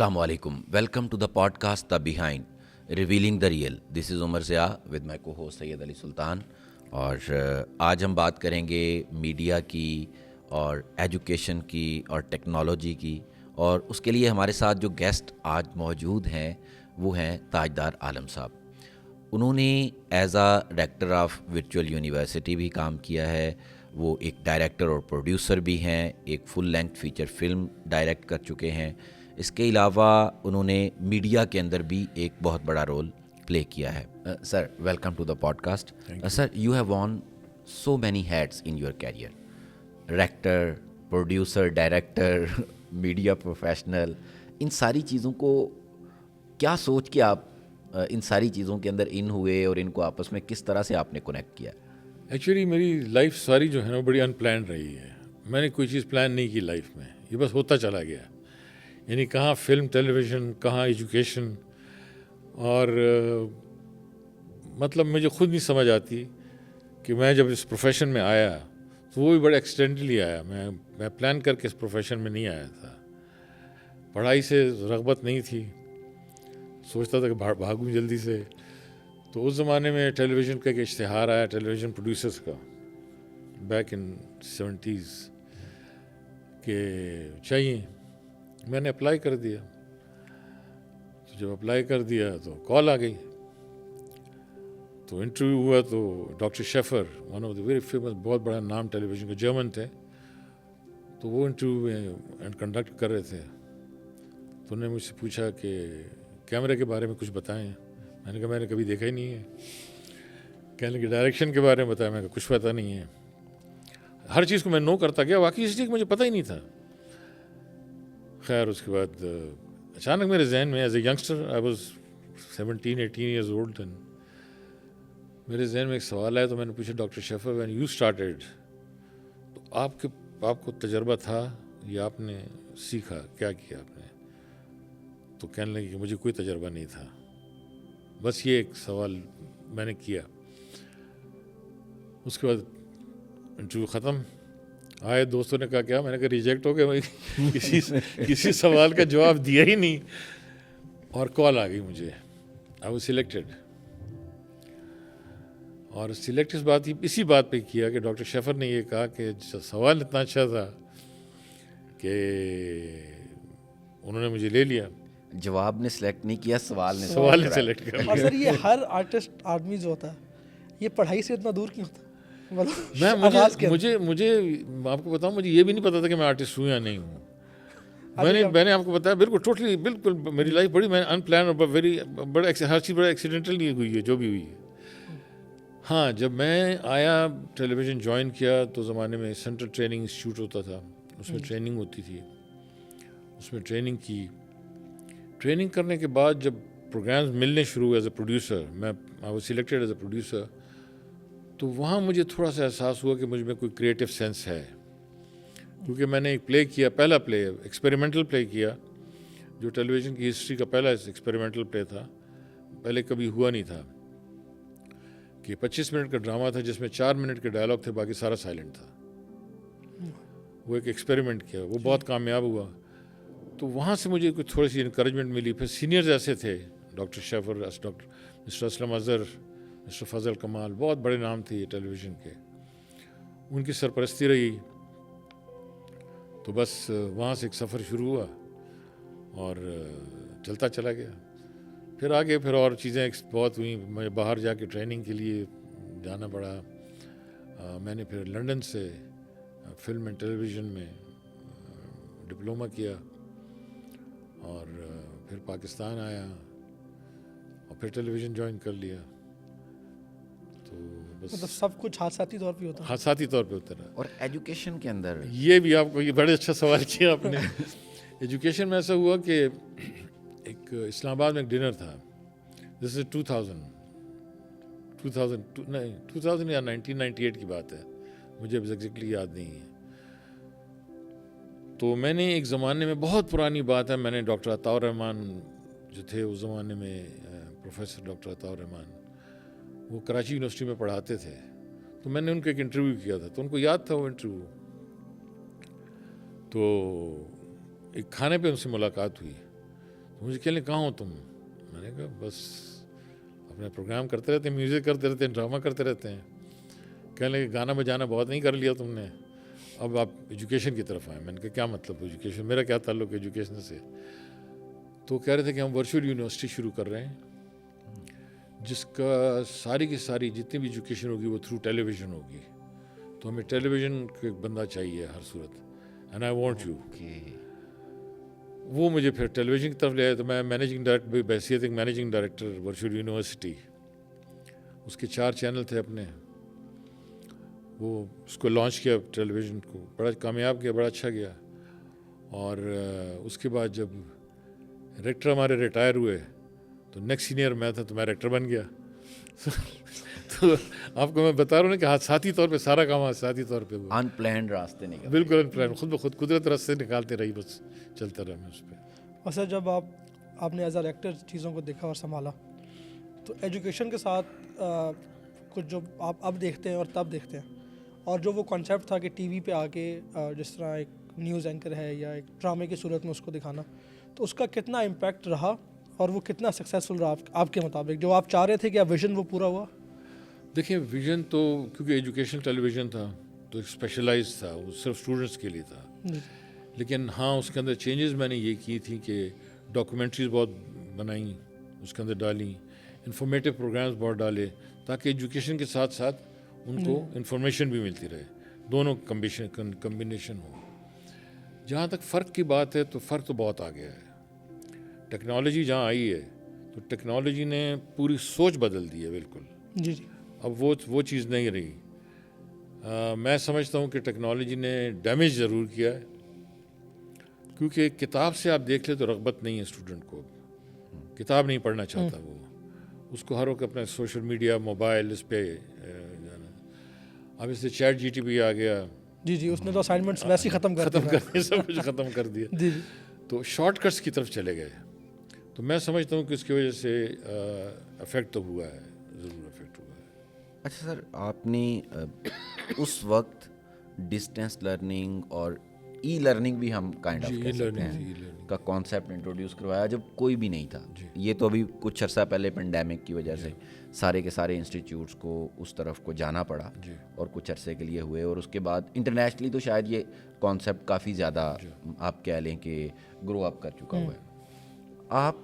Assalamu alaikum. Welcome to the podcast The Behind, Revealing the Real. This is Umar Zia with my co-host Sayyid Ali Sultan. اور آج ہم بات کریں گے media کی اور ایجوکیشن کی اور ٹیکنالوجی کی، اور اس کے لیے ہمارے ساتھ جو گیسٹ آج موجود ہیں وہ ہیں تاجدار عالم صاحب. انہوں نے as rector of virtual university بھی کام کیا ہے. وہ ایک ڈائریکٹر اور پروڈیوسر بھی ہیں، ایک فل لینتھ فیچر فلم ڈائریکٹ کر چکے ہیں. اس کے علاوہ انہوں نے میڈیا کے اندر بھی ایک بہت بڑا رول پلے کیا ہے. Sir welcome to the podcast. Sir you have worn so many heads in your career, actor, producer, director, media professional. ان ساری چیزوں کو کیا سوچ کے آپ ان ساری چیزوں کے اندر ان ہوئے اور ان کو آپس میں کس طرح سے آپ نے کنیکٹ کیا؟ ایکچولی میری لائف ساری جو ہے نا بڑی ان پلانڈ رہی ہے. میں نے کوئی چیز پلان نہیں کی لائف میں، یہ بس ہوتا چلا گیا. یعنی کہاں فلم، ٹیلی ویژن، کہاں ایجوکیشن. اور مطلب مجھے خود نہیں سمجھ آتی کہ میں جب اس پروفیشن میں آیا تو وہ بھی بڑا ایکسیڈنٹلی آیا. میں پلان کر کے اس پروفیشن میں نہیں آیا تھا. پڑھائی سے رغبت نہیں تھی، سوچتا تھا کہ بھاگوں جلدی سے. تو اس زمانے میں ٹیلی ویژن کا ایک اشتہار آیا ٹیلی ویژن پروڈیوسرس کا، بیک ان 70s، کہ چاہیے. میں نے اپلائی کر دیا. تو جب اپلائی کر دیا تو کال آ گئی. تو انٹرویو ہوا تو doctor Schaefer, one of the very famous, بہت بڑا نام ٹیلی ویژن کا، جرمن تھے. تو وہ انٹرویو کنڈکٹ کر رہے تھے. تو انہوں نے مجھ سے پوچھا کہ کیمرے کے بارے میں کچھ بتائیں. میں نے کہا میں نے کبھی دیکھا ہی نہیں ہے. کہنے لگے ڈائریکشن کے بارے میں بتایا. میں نے کہا کچھ پتہ نہیں ہے. ہر چیز کو میں نو کرتا گیا، واقعی اس لیے کہ مجھے پتہ ہی نہیں تھا. خیر اس کے بعد اچانک میرے ذہن میں as a youngster, I was 17-18 years old, میرے ذہن میں ایک سوال آیا. تو میں نے پوچھا doctor Schaefer when you started, تو آپ کو تجربہ تھا یا آپ نے سیکھا، کیا کیا آپ نے؟ تو کہنے لگے کہ مجھے کوئی تجربہ نہیں تھا. بس یہ ایک سوال میں نے کیا. اس کے بعد انٹرویو ختم. آئے دوستوں نے کہا کیا؟ میں نے کہا ریجیکٹ ہو گیا، کسی سوال کا جواب دیا ہی نہیں. اور کال آ گئی مجھے، آئی واز سلیکٹڈ. اور سلیکٹ اسی بات پہ کیا کہ ڈاکٹر شیفر نے یہ کہا کہ سوال اتنا اچھا تھا کہ انہوں نے مجھے لے لیا. جواب نے سلیکٹ نہیں کیا، سوال نے سلیکٹ کر لیا. اور سر یہ ہر آرٹسٹ آدمی جو ہوتا ہے یہ پڑھائی سے اتنا دور کیوں ہوتا ہے؟ مجھے آپ کو بتاؤں، مجھے یہ بھی نہیں پتا تھا کہ میں آرٹسٹ ہوں یا نہیں ہوں. میں نے آپ کو بتایا بالکل میری لائف بڑی میں ان پلان اور بڑا ہر چیز بڑا ایکسیڈنٹلی ہوئی ہے جو بھی ہوئی ہے. ہاں جب میں آیا ٹیلی ویژن جوائن کیا تو زمانے میں سینٹرل ٹریننگ انسٹیٹیوٹ ہوتا تھا، اس میں ٹریننگ ہوتی تھی. اس میں ٹریننگ کی. ٹریننگ کرنے کے بعد جب پروگرامز ملنے شروع ہوئے ایز اے پروڈیوسر، میں I was selected as a producer, تو وہاں مجھے تھوڑا سا احساس ہوا کہ مجھ میں کوئی کریٹو سینس ہے. کیونکہ میں نے ایک پلے کیا، پہلا پلے ایکسپیریمنٹل پلے کیا، جو ٹیلی ویژن کی ہسٹری کا پہلا ایکسپیریمنٹل پلے تھا. پہلے کبھی ہوا نہیں تھا کہ 25 منٹ کا ڈرامہ تھا جس میں 4 منٹ کے ڈائلاگ تھے، باقی سارا سائلنٹ تھا. وہ ایک ایکسپیریمنٹ کیا، وہ بہت کامیاب ہوا. تو وہاں سے مجھے کچھ تھوڑی سی انکریجمنٹ ملی. پھر سینئرز ایسے تھے، doctor Shafer, doctor mister Aslam Azhar, mister Fazal Kamal, بہت بڑے نام تھے یہ ٹیلی ویژن کے. ان کی سرپرستی رہی. تو بس وہاں سے ایک سفر شروع ہوا اور چلتا چلا گیا. پھر آگے پھر اور چیزیں بہت ہوئیں. میں باہر جا کے ٹریننگ کے لیے جانا پڑا. میں نے پھر لنڈن سے فلم اینڈ ٹیلی ویژن میں ڈپلومہ کیا اور پھر پاکستان آیا اور پھر ٹیلی ویژن جوائن کر لیا. تو بس مطلب سب کچھ حادثاتی طور پہ ہوتا ہے. حادثاتی طور پہ ہوتا رہا. اور ایجوکیشن کے اندر یہ بھی آپ کو یہ بڑے اچھا سوال کیا آپ نے. ایجوکیشن میں ایسا ہوا کہ ایک اسلام آباد میں ایک ڈنر تھا. دس از 2000 یا 1998 کی بات ہے، مجھے اب ایگزیکٹلی یاد نہیں ہے. تو میں نے ایک زمانے میں، بہت پرانی بات ہے، میں نے ڈاکٹر عطاء الرحمان جو تھے اس زمانے میں، پروفیسر ڈاکٹر عطاء الرحمان، وہ کراچی یونیورسٹی میں پڑھاتے تھے. تو میں نے ان کو ایک انٹرویو کیا تھا، تو ان کو یاد تھا وہ انٹرویو. تو ایک کھانے پہ ان سے ملاقات ہوئی. مجھے کہنے کہاں ہو تم؟ میں نے کہا بس اپنا پروگرام کرتے رہتے ہیں, میوزک کرتے رہتے ہیں, ڈرامہ کرتے رہتے ہیں. کہنے لگے گانا بجانا بہت نہیں کر لیا تم نے, اب آپ ایجوکیشن کی طرف آئیں. میں نے کہا کیا مطلب ایجوکیشن, میرا کیا تعلق ہے ایجوکیشن سے؟ تو کہہ رہے تھے کہ ہم ورچوئل یونیورسٹی شروع کر رہے ہیں جس کا ساری کی ساری جتنی بھی ایجوکیشن ہوگی وہ تھرو ٹیلی ویژن ہوگی, تو ہمیں ٹیلی ویژن کا ایک بندہ چاہیے ہر صورت, اینڈ آئی وانٹ یو. وہ مجھے پھر ٹیلی ویژن کی طرف لے آئے. تو میں مینیجنگ ڈائریکٹر, بحیثیت ایک مینیجنگ ڈائریکٹر ورچوئل یونیورسٹی, اس کے 4 چینل تھے اپنے, وہ اس کو لانچ کیا ٹیلی ویژن کو, بڑا کامیاب کیا, بڑا اچھا گیا. اور اس کے بعد جب ریکٹر ہمارے ریٹائر ہوئے تو نیکسٹ سینئر میں تھا, تو میں ریکٹر بن گیا. تو آپ کو میں بتا رہا ہوں کہ ذاتی طور پہ سارا کام ذاتی طور پہ ہوا, ان پلانڈ راستے نکل, بالکل ان پلان, خود بخود قدرت راستے نکالتے رہی, بس چلتا رہا میں اس پہ. اور سر جب آپ نے ایز اے ایکٹر چیزوں کو دیکھا اور سنبھالا, تو ایجوکیشن کے ساتھ کچھ جو آپ اب دیکھتے ہیں اور تب دیکھتے ہیں, اور جو وہ کانسیپٹ تھا کہ ٹی وی پہ آ کے جس طرح ایک نیوز اینکر ہے یا ایک ڈرامے کی صورت میں اس کو دکھانا, تو اس کا کتنا امپیکٹ رہا اور وہ کتنا سکسیزفل رہا آپ کے مطابق؟ جو آپ چاہ رہے تھے کہ ویژن وہ پورا ہوا؟ دیکھیں ویژن تو کیونکہ ایجوکیشن ٹیلی ویژن تھا تو ایک اسپیشلائز تھا, وہ صرف اسٹوڈنٹس کے لیے تھا. لیکن ہاں اس کے اندر چینجز میں نے یہ کی تھی کہ ڈاکومنٹریز بہت بنائیں, اس کے اندر ڈالیں, انفارمیٹیو پروگرامز بہت ڈالے, تاکہ ایجوکیشن کے ساتھ ساتھ ان کو انفارمیشن بھی ملتی رہے, دونوں کمبینیشن ہو. جہاں تک فرق کی بات ہے تو فرق تو بہت آ گیا ہے. ٹیکنالوجی جہاں آئی ہے تو ٹیکنالوجی نے پوری سوچ بدل دی ہے بالکل. جی جی. اب وہ چیز نہیں رہی. میں سمجھتا ہوں کہ ٹیکنالوجی نے ڈیمیج ضرور کیا ہے, کیونکہ کتاب سے آپ دیکھ لیں تو رغبت نہیں ہے اسٹوڈنٹ کو, کتاب نہیں پڑھنا چاہتا وہ, اس کو ہر وقت اپنا سوشل میڈیا, موبائل, اس پہ جانا. اب اس سے چیٹ جی ٹی پی آ گیا. جی جی, اس نے تو اسائنمنٹس ویسے ہی ختم کر دیا, سب کچھ ختم کر دیا. جی جی. تو شارٹ کٹس کی طرف چلے گئے. تو میں سمجھتا ہوں کہ اس کی وجہ سے افیکٹ تو ہوا ہے, ضرور افیکٹ ہوا ہے. اچھا سر, آپ نے اس وقت ڈسٹینس لرننگ اور ای لرننگ بھی ہم کائنڈ آف کہہ سکتے ہیں کا کانسیپٹ انٹروڈیوس کروایا جب کوئی بھی نہیں تھا. یہ تو ابھی کچھ عرصہ پہلے پینڈیمک کی وجہ سے سارے کے سارے انسٹیٹیوٹس کو اس طرف کو جانا پڑا اور کچھ عرصے کے لیے ہوئے, اور اس کے بعد انٹرنیشنلی تو شاید یہ کانسیپٹ کافی زیادہ آپ کہہ لیں کہ گرو اپ کر چکا ہوا ہے. آپ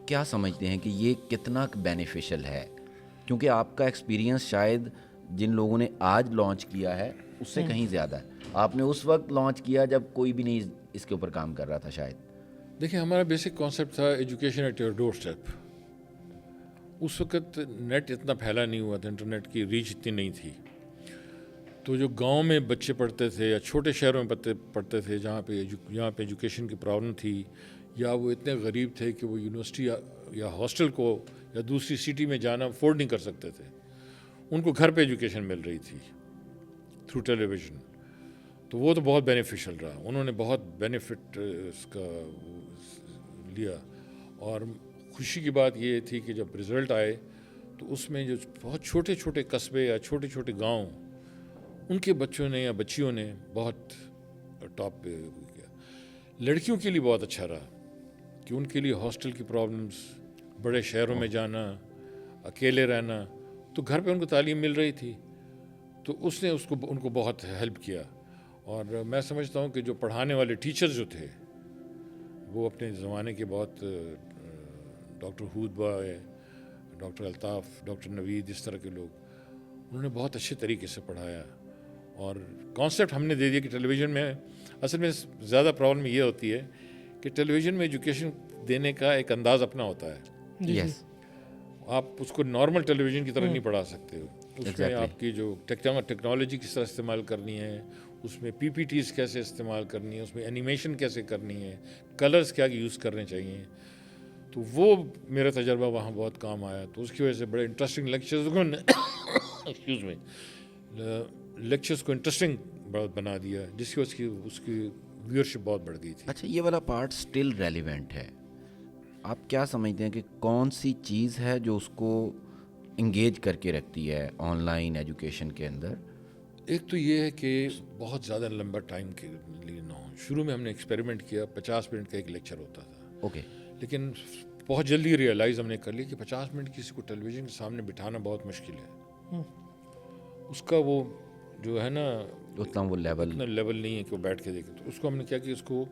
کیا سمجھتے ہیں کہ یہ کتنا بینیفیشل ہے؟ کیونکہ آپ کا ایکسپیرینس شاید جن لوگوں نے آج لانچ کیا ہے اس سے کہیں زیادہ ہے. آپ نے اس وقت لانچ کیا جب کوئی بھی نہیں اس کے اوپر کام کر رہا تھا شاید. دیکھیں ہمارا بیسک کانسیپٹ تھا education at your doorstep. اس وقت نیٹ اتنا پھیلا نہیں ہوا تھا, انٹرنیٹ کی ریچ اتنی نہیں تھی. تو جو گاؤں میں بچے پڑھتے تھے یا چھوٹے شہروں میں پڑھتے تھے جہاں پہ ایجوکیشن کی پرابلم تھی, یا وہ اتنے غریب تھے کہ وہ یونیورسٹی یا ہاسٹل کو یا دوسری سٹی میں جانا افورڈ نہیں کر سکتے تھے, ان کو گھر پہ ایجوکیشن مل رہی تھی تھرو ٹیلی ویژن. تو وہ تو بہت بینیفیشل رہا, انہوں نے بہت بینیفٹ اس کا لیا. اور خوشی کی بات یہ تھی کہ جب رزلٹ آئے تو اس میں جو بہت چھوٹے چھوٹے قصبے یا چھوٹے چھوٹے گاؤں, ان کے بچوں نے یا بچیوں نے بہت ٹاپ پہ کیا. لڑکیوں کے لیے بہت اچھا رہا کہ ان کے لیے ہاسٹل کی پرابلمس, بڑے شہروں میں جانا, اکیلے رہنا, تو گھر پہ ان کو تعلیم مل رہی تھی. تو اس نے ان کو بہت ہیلپ کیا. اور میں سمجھتا ہوں کہ جو پڑھانے والے ٹیچر جو تھے وہ اپنے زمانے کے بہت, ڈاکٹر ہودبا ہے, ڈاکٹر الطاف, ڈاکٹر نوید, اس طرح کے لوگ, انہوں نے بہت اچھے طریقے سے پڑھایا. اور کانسیپٹ ہم نے دے دیا کہ ٹیلی ویژن میں اصل میں زیادہ پرابلم یہ ہوتی ہے کہ ٹیلی ویژن میں ایجوکیشن دینے کا ایک انداز اپنا ہوتا ہے. یس, آپ اس کو نارمل ٹیلی ویژن کی طرح نہیں پڑھا سکتے ہو. اس میں آپ کی جو ٹیکنالوجی کس طرح استعمال کرنی ہے, اس میں پی پی ٹیز کیسے استعمال کرنی ہے, اس میں اینیمیشن کیسے کرنی ہے, کلرز کیا یوز کرنے چاہیے. تو وہ میرا تجربہ وہاں بہت کام آیا. تو اس کی وجہ سے بڑے انٹرسٹنگ لیکچرز کو انٹرسٹنگ بہت بنا دیا, جس کی وجہ سے اس کی ویورشپ بہت بڑھ گئی تھی. اچھا, یہ والا پارٹ اسٹل ریلیونٹ ہے. آپ کیا سمجھتے ہیں کہ کون سی چیز ہے جو اس کو انگیج کر کے رکھتی ہے آن لائن ایجوکیشن کے اندر؟ ایک تو یہ ہے کہ بہت زیادہ لمبا ٹائم کے لیے نہ ہو. شروع میں ہم نے ایکسپیریمنٹ کیا, 50 منٹ کا ایک لیکچر ہوتا تھا. اوکے. لیکن بہت جلدی ریئلائز ہم نے کر لیا کہ 50 منٹ کسی کو ٹیلی ویژن کے سامنے بٹھانا بہت مشکل ہے. اس کا وہ جو ہے نا اتنا وہ لیول نہیں ہے کہ وہ بیٹھ کے دیکھے. تو اس کو ہم نے کیا کہ اس کو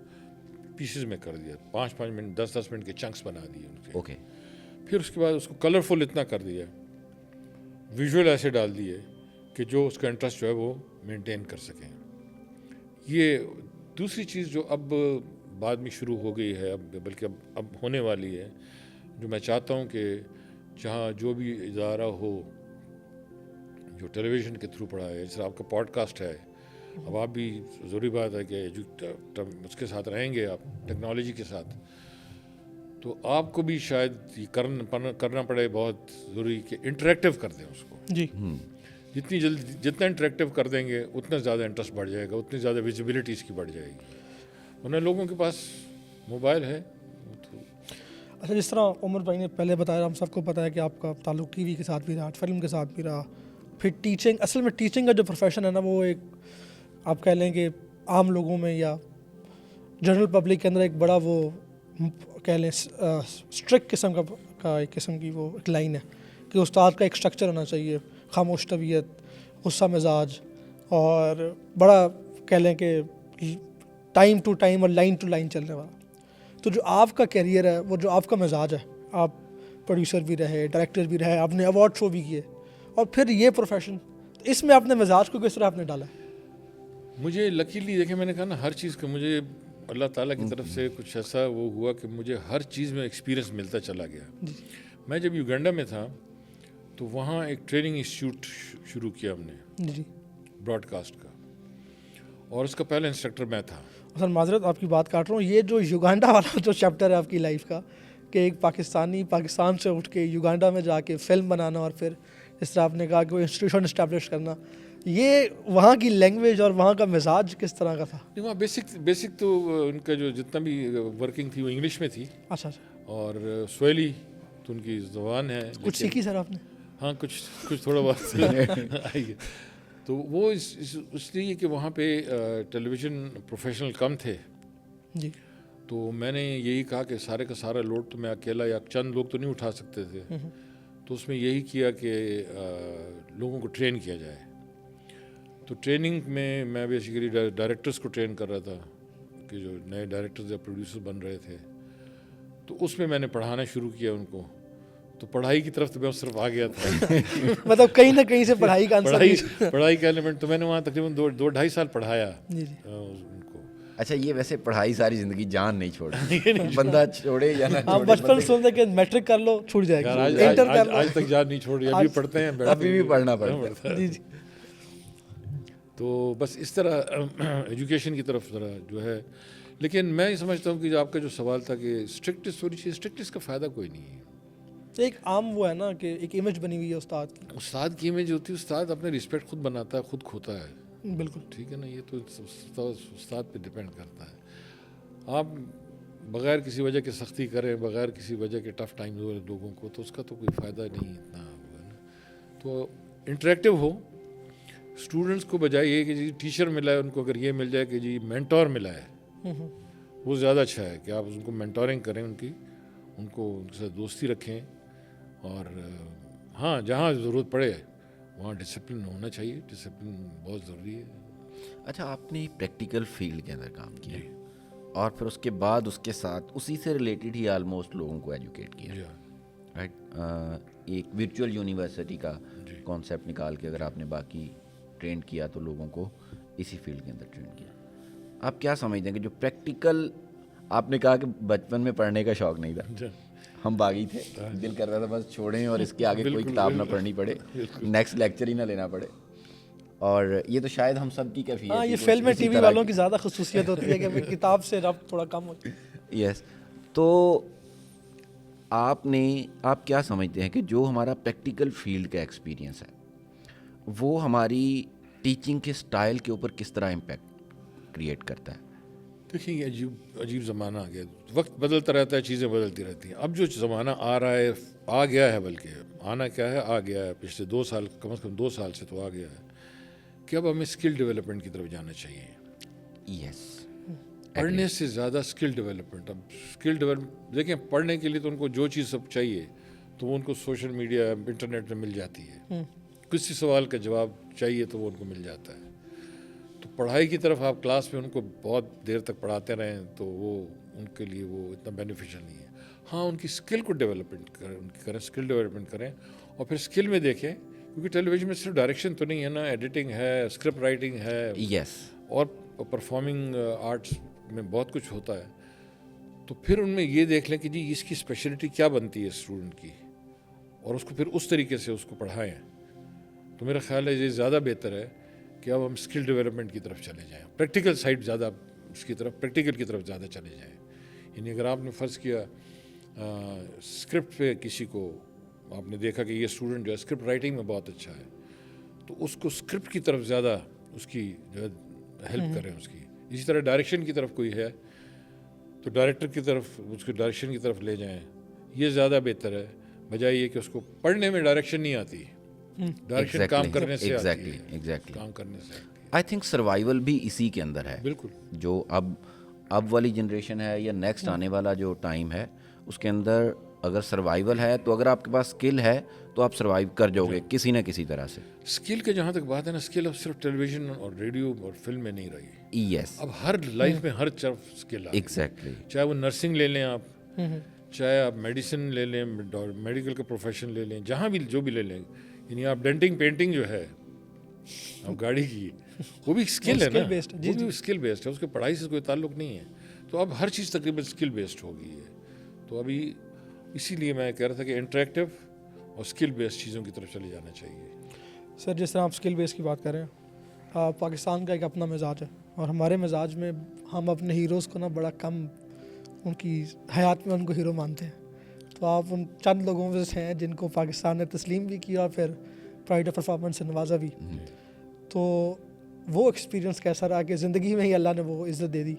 پیسز میں کر دیا, 5 منٹ 10 منٹ کے چنکس بنا دیے ان کے. اوکے. پھر اس کے بعد اس کو کلرفل اتنا کر دیا, ویژول ایسے ڈال دیے کہ جو اس کا انٹرسٹ جو ہے وہ مینٹین کر سکیں. یہ دوسری چیز جو اب بعد میں شروع ہو گئی ہے, بلکہ اب ہونے والی ہے, جو میں چاہتا ہوں کہ جہاں جو بھی ادارہ ہو جو ٹیلی ویژن کے تھرو پڑھا ہے, جیسے آپ کا پوڈ کاسٹ ہے, اب آپ بھی ضروری بات ہے کہ اس کے ساتھ رہیں گے, آپ ٹیکنالوجی کے ساتھ, تو آپ کو بھی شاید یہ کرنا پڑے بہت ضروری کہ انٹریکٹیو کر دیں اس کو. جی. جتنا انٹریکٹیو کر دیں گے اتنا زیادہ انٹرسٹ بڑھ جائے گا, اتنی زیادہ ویزیبلٹی اس کی بڑھ جائے گی. انہیں لوگوں کے پاس موبائل ہے. اچھا, جس طرح عمر بھائی نے پہلے بتایا, ہم سب کو پتہ ہے کہ آپ کا تعلق ٹی وی کے ساتھ بھی رہا, فلم کے ساتھ بھی رہا, پھر ٹیچنگ. اصل میں ٹیچنگ کا جو پروفیشن ہے نا, وہ ایک آپ کہہ لیں کہ عام لوگوں میں یا جنرل پبلک کے اندر ایک بڑا وہ کہہ لیں اسٹرکٹ قسم کا ایک قسم کی وہ ایک لائن ہے کہ استاد کا ایک اسٹرکچر ہونا چاہیے, خاموش طبیعت, غصہ مزاج, اور بڑا کہہ لیں کہ ٹائم ٹو ٹائم اور لائن ٹو لائن چلنے والا. تو جو آپ کا کیریئر ہے, وہ جو آپ کا مزاج ہے, آپ پروڈیوسر بھی رہے, ڈائریکٹر بھی رہے, آپ نے ایوارڈ شو بھی کیے, اور پھر یہ پروفیشن, اس میں اپنے مزاج کو کس طرح آپ نے ڈالا؟ مجھے لکیلی دیکھیں, میں نے کہا نا ہر چیز کا مجھے اللہ تعالیٰ کی طرف سے کچھ ایسا وہ ہوا کہ مجھے ہر چیز میں ایکسپیرینس ملتا چلا گیا. میں جب یوگنڈا میں تھا تو وہاں ایک ٹریننگ انسٹیٹیوٹ شروع کیا ہم نے, جی, براڈ کاسٹ کا, اور اس کا پہلا انسٹرکٹر میں تھا. سر معذرت آپ کی بات کاٹ رہا ہوں, یہ جو یوگانڈا والا جو چیپٹر ہے آپ کی لائف کا, کہ ایک پاکستانی پاکستان سے اٹھ کے یوگانڈا میں جا کے فلم بنانا, اور پھر جس طرح آپ نے کہا کہ وہ انسٹیٹیوشن اسٹیبلش کرنا, یہ وہاں کی لینگویج اور وہاں کا مزاج کس طرح کا تھا؟ وہاں بیسک تو ان کا جو جتنا بھی ورکنگ تھی وہ انگلش میں تھی. اچھا, اور سویلی تو ان کی زبان ہے. کچھ سیکھی سر آپ نے؟ ہاں, کچھ تھوڑا بہت آئی ہے. تو وہ اس لیے کہ وہاں پہ ٹیلی ویژن پروفیشنل کم تھے. جی. تو میں نے یہی کہا کہ سارے کا سارا لوڈ تو میں اکیلا یا چند لوگ تو نہیں اٹھا سکتے تھے. تو اس میں یہی کیا کہ لوگوں کو ٹرین کیا جائے. تو ٹریننگ میں بیسیکلی ڈائریکٹرز کو ٹرین کر رہا تھا, کہ جو نئے ڈائریکٹرز یا پروڈیوسر بن رہے تھے. تو اس میں نے پڑھانا شروع کیا ان کو. تو پڑھائی کی طرف تو میں صرف آ گیا تھا. مطلب کہیں نہ کہیں سے پڑھائی کا پڑھائی کا ایلیمنٹ تو میں نے وہاں تقریباً 2-2.5 سال پڑھایا ان کو. اچھا, یہ ویسے پڑھائی ساری زندگی جان نہیں چھوڑتی, بندہ چھوڑے یا نہ چھوڑے. بچپن سنتے کہ میٹرک کر لو چھوٹ جائے گا, آج تک جان نہیں چھوڑ رہی, ابھی پڑھتے ہیں, ابھی بھی پڑھنا پڑتا ہے. جی جی. تو بس اس طرح ایجوکیشن کی طرف ذرا جو ہے. لیکن میں یہ سمجھتا ہوں کہ جو آپ کا جو سوال تھا کہ اسٹرکٹنس تھوڑی سی, اسٹرکٹنس کا فائدہ کوئی نہیں ہے. ایک عام وہ ہے نا کہ ایک امیج بنی ہوئی ہے استاد کی. استاد کی امیج ہوتی ہے, استاد اپنے رسپیکٹ خود بناتا ہے, خود کھوتا ہے. بالکل ٹھیک ہے نا, یہ تو استاد پہ ڈپینڈ کرتا ہے. آپ بغیر کسی وجہ کے سختی کریں, بغیر کسی وجہ کے ٹف ٹائم دو لوگوں کو, تو اس کا تو کوئی فائدہ نہیں اتنا ہوگا نا. تو انٹریکٹیو ہو اسٹوڈنٹس کو, بجائے یہ کہ جی ٹیچر ملا ہے ان کو, اگر یہ مل جائے کہ جی مینٹور ملا ہے, وہ زیادہ اچھا ہے کہ آپ ان کو مینٹورنگ کریں, ان کو ان کے ساتھ دوستی رکھیں. اور ہاں, جہاں ضرورت پڑے وہاں ڈسپلن ہونا چاہیے, ڈسپلن بہت ضروری ہے. اچھا, آپ نے پریکٹیکل فیلڈ کے اندر کام کیا, اور پھر اس کے بعد اس کے ساتھ اسی سے ریلیٹڈ ہی آلموسٹ لوگوں کو ایجوکیٹ کیا, رائٹ. ایک ورچوئل یونیورسٹی کا کانسیپٹ نکال کے اگر آپ نے باقی ٹرین کیا تو لوگوں کو اسی فیلڈ کے اندر ٹرین کیا. آپ کیا سمجھتے ہیں کہ جو پریکٹیکل, آپ نے کہا کہ بچپن میں پڑھنے کا شوق نہیں تھا, ہم باغی تھے, دل کر رہا تھا بس چھوڑیں اور اس کے آگے کوئی کتاب نہ پڑھنی پڑے, نیکسٹ لیکچر ہی نہ لینا پڑے. اور یہ تو شاید ہم سب کی کیفیت ہے. یہ فلم میں ٹی وی والوں کی زیادہ خصوصیت ہوتی ہے کہ کتاب سے ربط تھوڑا کم ہوتی ہے. یس. تو آپ کیا سمجھتے ہیں کہ جو ہمارا پریکٹیکل فیلڈ کا ایکسپیرینس ہے وہ ہماری ٹیچنگ کے سٹائل کے اوپر کس طرح امپیکٹ کریٹ کرتا ہے؟ دیکھیں, یہ عجیب زمانہ آ گیا, وقت بدلتا رہتا ہے, چیزیں بدلتی رہتی ہیں. اب جو زمانہ آ رہا ہے, آ گیا ہے, بلکہ آنا کیا ہے, آ گیا ہے, پچھلے 2 سال, کم از کم 2 سال سے تو آ گیا ہے کہ اب ہمیں اسکل ڈیولپمنٹ کی طرف جانا چاہیے. یس. پڑھنے سے زیادہ اسکل ڈیولپمنٹ. اب اسکل ڈیولپ دیکھیں, پڑھنے کے لیے تو ان کو جو چیز سب چاہیے تو وہ ان کو سوشل میڈیا انٹرنیٹ میں مل جاتی ہے. کسی سوال کا جواب چاہیے تو وہ ان کو مل جاتا ہے. تو پڑھائی کی طرف آپ کلاس میں ان کو بہت دیر تک پڑھاتے رہیں تو وہ ان کے لیے وہ اتنا بینیفیشل نہیں ہے. ہاں, ان کی اسکل کو ڈیولپمنٹ کریں, ان کی کریں اسکل ڈیولپمنٹ کریں, اور پھر اسکل میں دیکھیں, کیونکہ ٹیلی ویژن میں صرف ڈائریکشن تو نہیں ہے نا, ایڈیٹنگ ہے, اسکرپٹ رائٹنگ ہے, یس, اور پرفارمنگ آرٹس میں بہت کچھ ہوتا ہے. تو پھر ان میں یہ دیکھ لیں کہ جی اس کی اسپیشلٹی کیا بنتی ہے اسٹوڈنٹ کی, اور اس کو پھر اس طریقے سے اس کو پڑھائیں. تو میرا خیال ہے یہ زیادہ بہتر ہے کہ اب ہم اسکل ڈیولپمنٹ کی طرف چلے جائیں, پریکٹیکل سائڈ زیادہ اس کی طرف, پریکٹیکل کی طرف زیادہ چلے جائیں. یعنی اگر آپ نے فرض کیا اسکرپٹ پہ کسی کو آپ نے دیکھا کہ یہ اسٹوڈنٹ جو ہے اسکرپٹ رائٹنگ میں بہت اچھا ہے, تو اس کو اسکرپٹ کی طرف زیادہ اس کی جو ہے ہیلپ کریں اس کی. اسی طرح ڈائریکشن کی طرف کوئی ہے تو ڈائریکٹر کی طرف اس کے ڈائریکشن کی طرف لے جائیں. یہ زیادہ بہتر ہے بجائے یہ کہ اس کو پڑھنے میں ڈائریکشن نہیں آتی, ڈائریکشن کام کرنے سے آتی ہے. ایگزیکٹلی کام کرنے سے آتی ہے. آئی تھنک سروائیول بھی اسی کے اندر ہے. بالکل. جو اب والی جنریشن ہے یا نیکسٹ آنے والا جو ٹائم ہے اس کے اندر اگر سروائیول ہے تو اگر آپ کے پاس اسکل ہے تو آپ سروائیو کر جاؤ گے کسی نہ کسی طرح سے. اسکل کے جہاں تک بات ہے نا, اسکل اب صرف ٹیلی ویژن اور ریڈیو اور فلم میں نہیں رہی. یس, اب ہر لائف میں ہر طرف اسکل آ. ایگزیکٹلی. چاہے وہ نرسنگ لے لیں آپ, چاہے آپ میڈیسن لے لیں, میڈیکل کا پروفیشن لے لیں, جہاں بھی جو بھی لے لیں. یعنی آپ ڈینٹنگ پینٹنگ جو ہے اب گاڑی کی, وہ بھی اسکل ہے نا, وہ بھی اسکل بیسڈ ہے, اس کے پڑھائی سے کوئی تعلق نہیں ہے. تو اب ہر چیز تقریباً اسکل بیسڈ ہو گئی ہے. تو ابھی اسی لیے میں کہہ رہا تھا کہ انٹریکٹیو اور اسکل بیسڈ چیزوں کی طرف چلے جانا چاہیے. سر جس طرح آپ اسکل بیس کی بات کر رہے ہیں, پاکستان کا ایک اپنا مزاج ہے, اور ہمارے مزاج میں ہم اپنے ہیروز کو نا بڑا کم ان کی حیات میں ان کو ہیرو مانتے ہیں. تو آپ ان چند لوگوں میں سے ہیں جن کو پاکستان نے تسلیم بھی کیا, پھر پرائڈ آف پرفارمنس سے نوازا بھی. تو وہ ایکسپیرینس کیسا رہا کہ زندگی میں ہی اللہ نے وہ عزت دے دی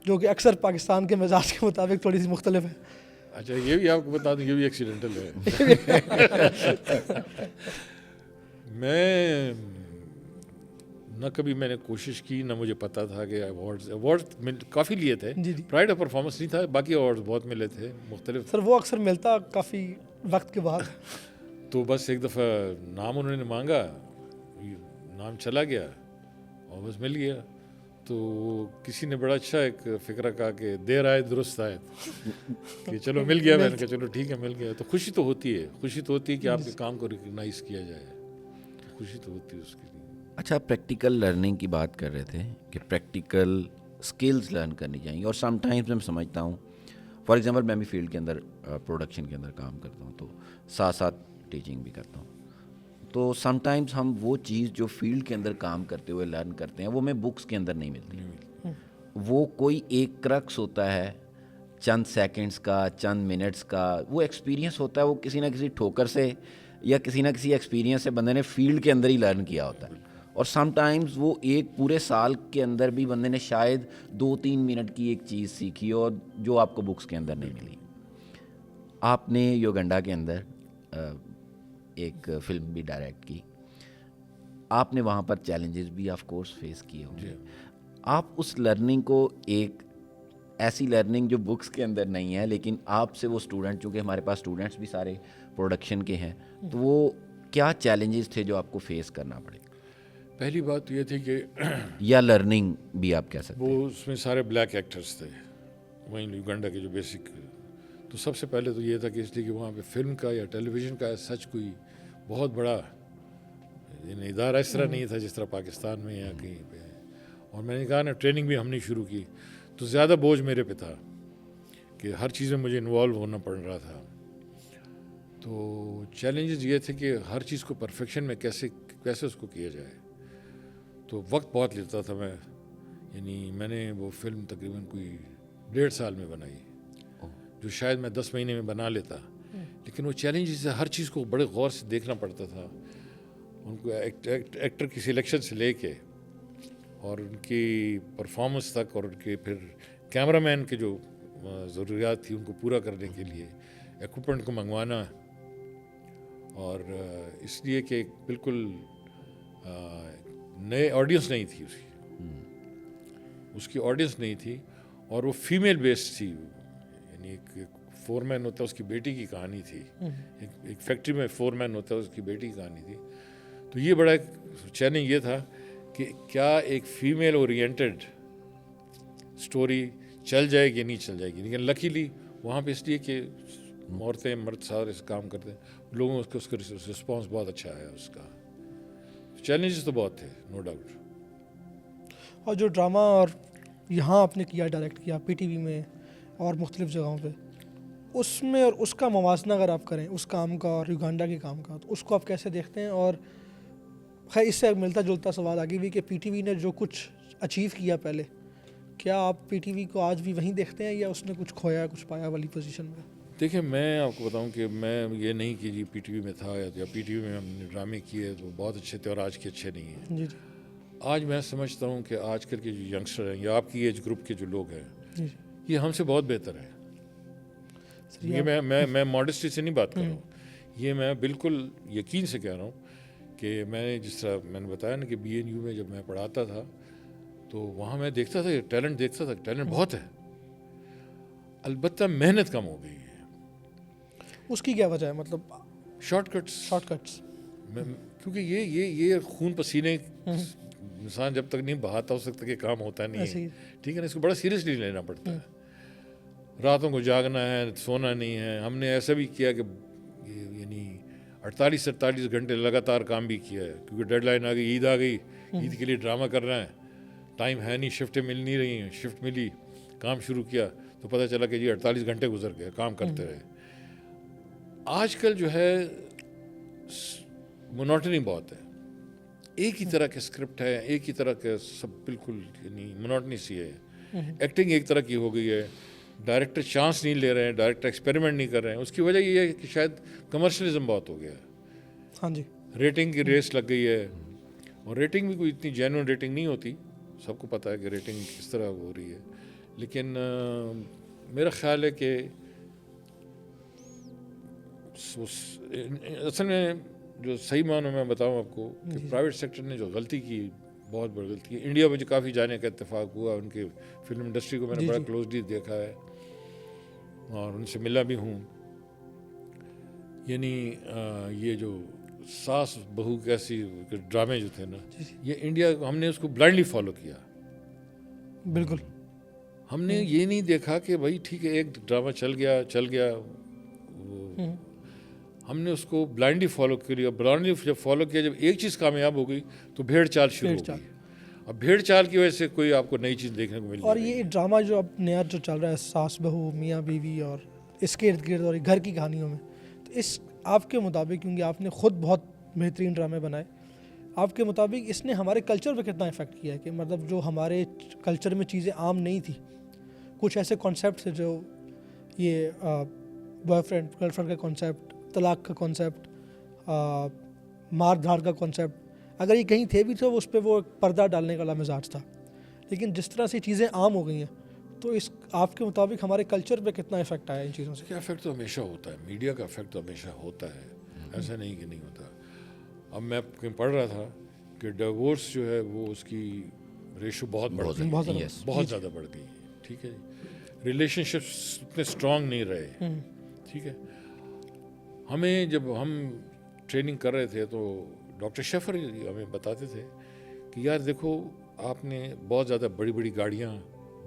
جو کہ اکثر پاکستان کے مزاج کے مطابق تھوڑی سی مختلف ہے. اچھا, یہ بھی آپ کو بتا دوں, یہ بھی ایکسیڈنٹل ہے. میں نہ کبھی میں نے کوشش کی, نہ مجھے پتا تھا کہ ایوارڈ کافی لیے تھے. پرائڈ آف پرفارمنس نہیں تھا, باقی ایوارڈ بہت ملے تھے مختلف. سر وہ اکثر ملتا کافی وقت کے بعد. تو بس ایک دفعہ نام انہوں نے مانگا, نام چلا گیا اور بس مل گیا. تو کسی نے بڑا اچھا ایک فکرہ کہا کہ دیر آئے درست آئے, کہ چلو مل گیا. میں نے کہا چلو ٹھیک ہے مل گیا. تو خوشی تو ہوتی ہے, خوشی تو ہوتی ہے کہ آپ کے کام کو ریکگنائز کیا جائے, خوشی تو ہوتی ہے اس کے لیے. اچھا, پریکٹیکل لرننگ کی بات کر رہے تھے کہ پریکٹیکل اسکلز لرن کرنی چاہیے, اور سم ٹائمز میں سمجھتا ہوں, فار ایگزامپل میں بھی فیلڈ کے اندر پروڈکشن کے اندر کام کرتا ہوں, تو ساتھ ساتھ ٹیچنگ بھی کرتا ہوں. تو سم ٹائمز ہم وہ چیز جو فیلڈ کے اندر کام کرتے ہوئے لرن کرتے ہیں وہ ہمیں بکس کے اندر نہیں ملتی. وہ کوئی ایک کرکس ہوتا ہے, چند سیکنڈس کا, چند منٹس کا وہ ایکسپیرینس ہوتا ہے, وہ کسی نہ کسی ٹھوکر سے یا کسی نہ کسی ایکسپیرینس سے بندے نے فیلڈ کے اندر ہی لرن کیا ہوتا ہے. اور سم ٹائمز وہ ایک پورے سال کے اندر بھی بندے نے شاید 2-3 منٹ کی ایک چیز سیکھی اور جو آپ کو بکس کے اندر نہیں ملی. آپ نے یوگنڈا کے اندر ایک فلم بھی ڈائریکٹ کی, آپ نے وہاں پر چیلنجز بھی آف کورس فیس کیے ہوں گے. آپ اس لرننگ کو, ایک ایسی لرننگ جو بکس کے اندر نہیں ہے لیکن آپ سے وہ اسٹوڈنٹ, چونکہ ہمارے پاس اسٹوڈنٹس بھی سارے پروڈکشن کے ہیں, تو وہ کیا چیلنجز تھے جو آپ کو فیس کرنا پڑے؟ پہلی بات یہ تھی کہ یا لرننگ بھی آپ کہہ سکتے ہیں, وہ اس میں سارے بلیک ایکٹرز تھے وہیں یوگنڈا کے جو بیسک. تو سب سے پہلے تو یہ تھا کہ اس لیے کہ وہاں پہ فلم کا یا ٹیلی ویژن کا سچ کوئی بہت بڑا ادارہ اس طرح نہیں تھا جس طرح پاکستان میں یا کہیں پہ. اور میں نے کہا نا, ٹریننگ بھی ہم نے شروع کی تو زیادہ بوجھ میرے پہ تھا کہ ہر چیز میں مجھے انوالو ہونا پڑ رہا تھا. تو چیلنجز یہ تھے کہ ہر چیز کو پرفیکشن میں کیسے اس کو کیا جائے. تو وقت بہت لیتا تھا میں, یعنی میں نے وہ فلم تقریباً کوئی 1.5 سال میں بنائی, جو شاید میں 10 مہینے میں بنا لیتا. لیکن وہ چیلنجز سے ہر چیز کو بڑے غور سے دیکھنا پڑتا تھا, ان کو ایکٹر کی سلیکشن سے لے کے اور ان کی پرفارمنس تک, اور ان کے پھر کیمرہ مین کے جو ضروریات تھی ان کو پورا کرنے کے لیے ایکوپمنٹ کو منگوانا. اور اس لیے کہ بالکل نئے آڈینس نہیں تھی, اس کی آڈینس نہیں تھی. اور وہ فیمیل بیسڈ تھی. یعنی ایک فور مین ہوتا ہے, اس کی بیٹی کی کہانی تھی. ایک فیکٹری میں فور مین ہوتا ہے, اس کی بیٹی کی کہانی تھی. تو یہ بڑا چیلنج یہ تھا کہ کیا ایک فیمیل اورینٹڈ اسٹوری چل جائے گی نہیں چل جائے گی. لیکن لکیلی وہاں پہ اس لیے کہ عورتیں مرد سارے کام کرتے ہیں, لوگوں کو اس کا رسپانس بہت اچھا آیا اس کا. چیلنجز تو بہت تھے, نو ڈاؤٹ. اور جو ڈرامہ اور یہاں آپ نے کیا, ڈائریکٹ کیا پی ٹی وی میں اور مختلف جگہوں پہ, اس میں اور اس کا موازنہ اگر آپ کریں اس کام کا اور یوگانڈا کے کام کا, تو اس کو آپ کیسے دیکھتے ہیں؟ اور خیر اس سے ملتا جلتا سوال آگے بھی کہ پی ٹی وی نے جو کچھ اچیو کیا پہلے, کیا آپ پی ٹی وی کو آج بھی وہیں دیکھتے ہیں یا اس نے کچھ کھویا کچھ پایا والی پوزیشن میں؟ دیکھیں, میں آپ کو بتاؤں کہ میں یہ نہیں کہ جی پی ٹی وی میں تھا یا پی ٹی وی میں ہم نے ڈرامے کیے تو بہت اچھے تھے اور آج کے اچھے نہیں ہیں. جی جی آج میں سمجھتا ہوں کہ آج کل کے جو ینگسٹر ہیں یا آپ کی ایج گروپ کے جو لوگ ہیں, جی یہ ہم سے بہت بہتر ہیں. یہ میں ماڈسٹی سے نہیں بات کر رہا ہوں, یہ میں بالکل یقین سے کہہ رہا ہوں کہ میں نے جس طرح میں نے بتایا نا کہ بی این یو میں جب میں پڑھاتا تھا تو وہاں میں دیکھتا تھا ٹیلنٹ دیکھتا تھا, ٹیلنٹ بہت ہے, البتہ محنت کم ہو گئی ہے. اس کی کیا وجہ ہے؟ مطلب شارٹ کٹس کیونکہ یہ خون پسینے انسان جب تک نہیں بہاتا اس وقت تک یہ کام ہوتا نہیں ہے. ٹھیک ہے نا, اس کو بڑا سیریسلی لینا پڑتا ہے. راتوں کو جاگنا ہے, سونا نہیں ہے. ہم نے ایسا بھی کیا کہ یعنی 48-48 گھنٹے لگاتار کام بھی کیا ہے, کیونکہ ڈیڈ لائن آ گئی, عید آ گئی, عید کے لیے ڈرامہ کر رہے ہیں, ٹائم ہے نہیں, شفٹیں مل نہیں رہی ہیں. شفٹ ملی, کام شروع کیا تو پتہ چلا کہ جی 48 گھنٹے گزر گئے, کام کرتے رہے. آج کل جو ہے مونوٹنی بہت ہے, ایک ہی طرح کے اسکرپٹ ہے, ایک ہی طرح کے سب, بالکل یعنی مونوٹنی سی ہے. ایکٹنگ ایک طرح کی ہو گئی ہے, ڈائریکٹر چانس نہیں لے رہے ہیں, ڈائریکٹر ایکسپیریمنٹ نہیں کر رہے ہیں. اس کی وجہ یہ ہے کہ شاید کمرشلزم بہت ہو گیا ہے. ہاں جی, ریٹنگ کی ریس لگ گئی ہے, اور ریٹنگ بھی کوئی اتنی جینوئن ریٹنگ نہیں ہوتی. سب کو پتہ ہے کہ ریٹنگ کس طرح ہو رہی ہے. لیکن میرا خیال ہے کہ اصل میں جو صحیح معنوں میں بتاؤں آپ کو کہ پرائیویٹ سیکٹر نے جو غلطی کی, بہت بڑی غلطی کی. انڈیا میں جو کافی جانے کا اتفاق ہوا, ان کے فلم انڈسٹری کو میں نے بڑا کلوزلی دیکھا ہے اور ان سے ملا بھی ہوں. یعنی یہ جو ساس بہو کیسی ڈرامے جو تھے نا, یہ انڈیا ہم نے اس کو بلائنڈلی فالو کیا. بالکل, ہم نے یہ نہیں دیکھا کہ بھائی ٹھیک ہے ایک ڈرامہ چل گیا, ہم نے اس کو بلائنڈلی فالو کیا. بلائنڈلی جب فالو کیا, جب ایک چیز کامیاب ہو گئی تو بھیڑ چال شروع ہو گئی. اب بھیڑ چال کی وجہ سے کوئی آپ کو نئی چیز دیکھنے کو مل رہی ہے. اور یہ ڈرامہ جو اب نیا جو چل رہا ہے, ساس بہو, میاں بیوی اور اس کے ارد گرد اور گھر کی کہانیوں میں, تو اس آپ کے مطابق, کیونکہ آپ نے خود بہت بہترین ڈرامے بنائے, آپ کے مطابق اس نے ہمارے کلچر پہ کتنا افیکٹ کیا ہے؟ کہ مطلب جو ہمارے کلچر میں چیزیں عام نہیں تھیں, کچھ ایسے کانسیپٹس ہیں جو یہ بوائے فرینڈ گرل فرینڈ کا کانسیپٹ, طلاق کا کانسیپٹ, مار دھاڑ کا کانسیپٹ, اگر یہ کہیں تھے بھی تو اس پہ وہ پردہ ڈالنے کا مزاج تھا. لیکن جس طرح سے چیزیں عام ہو گئی ہیں, تو اس آپ کے مطابق ہمارے کلچر پہ کتنا افیکٹ آیا ان چیزوں سے؟ کیا افیکٹ تو ہمیشہ ہوتا ہے, میڈیا کا افیکٹ تو ہمیشہ ہوتا ہے, ایسا نہیں کہ نہیں ہوتا. اب میں پڑھ رہا تھا کہ ڈیورس جو ہے وہ اس کی ریشو بہت زیادہ بڑھ گئی. ٹھیک ہے, ریلیشن شپس اتنے اسٹرانگ نہیں رہے. ٹھیک ہے, ہمیں جب ہم ٹریننگ کر رہے تھے تو ڈاکٹر شیفر ہمیں بتاتے تھے کہ یار دیکھو, آپ نے بہت زیادہ بڑی بڑی گاڑیاں,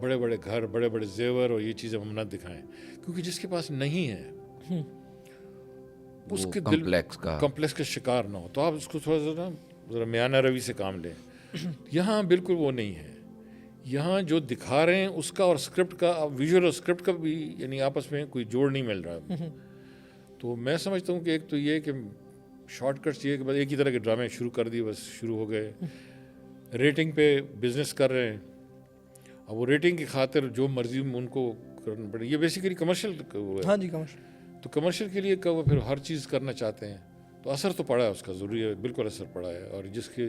بڑے بڑے گھر, بڑے بڑے زیور اور یہ چیزیں ہم نہ دکھائیں, کیونکہ جس کے پاس نہیں ہے اس کے کمپلیکس کا شکار نہ ہو. تو آپ اس کو تھوڑا ذرا میانہ روی سے کام لیں. یہاں بالکل وہ نہیں ہے. یہاں جو دکھا رہے ہیں اس کا اور اسکرپٹ کا, ویژول اور اسکرپٹ کا بھی یعنی آپس میں کوئی جوڑ نہیں مل رہا. تو میں سمجھتا ہوں کہ ایک تو یہ کہ شارٹ کٹس یہ کہ بس ایک ہی طرح کے ڈرامے شروع کر دیے, بس شروع ہو گئے, ریٹنگ پہ بزنس کر رہے ہیں. اب وہ ریٹنگ کی خاطر جو مرضی ان کو کرنا پڑے. یہ بیسیکلی کمرشل ہے. ہاں جی, کمرشل. تو کمرشل کے لیے وہ پھر ہر چیز کرنا چاہتے ہیں, تو اثر تو پڑا ہے اس کا, ضروری ہے, بالکل اثر پڑا ہے. اور جس کے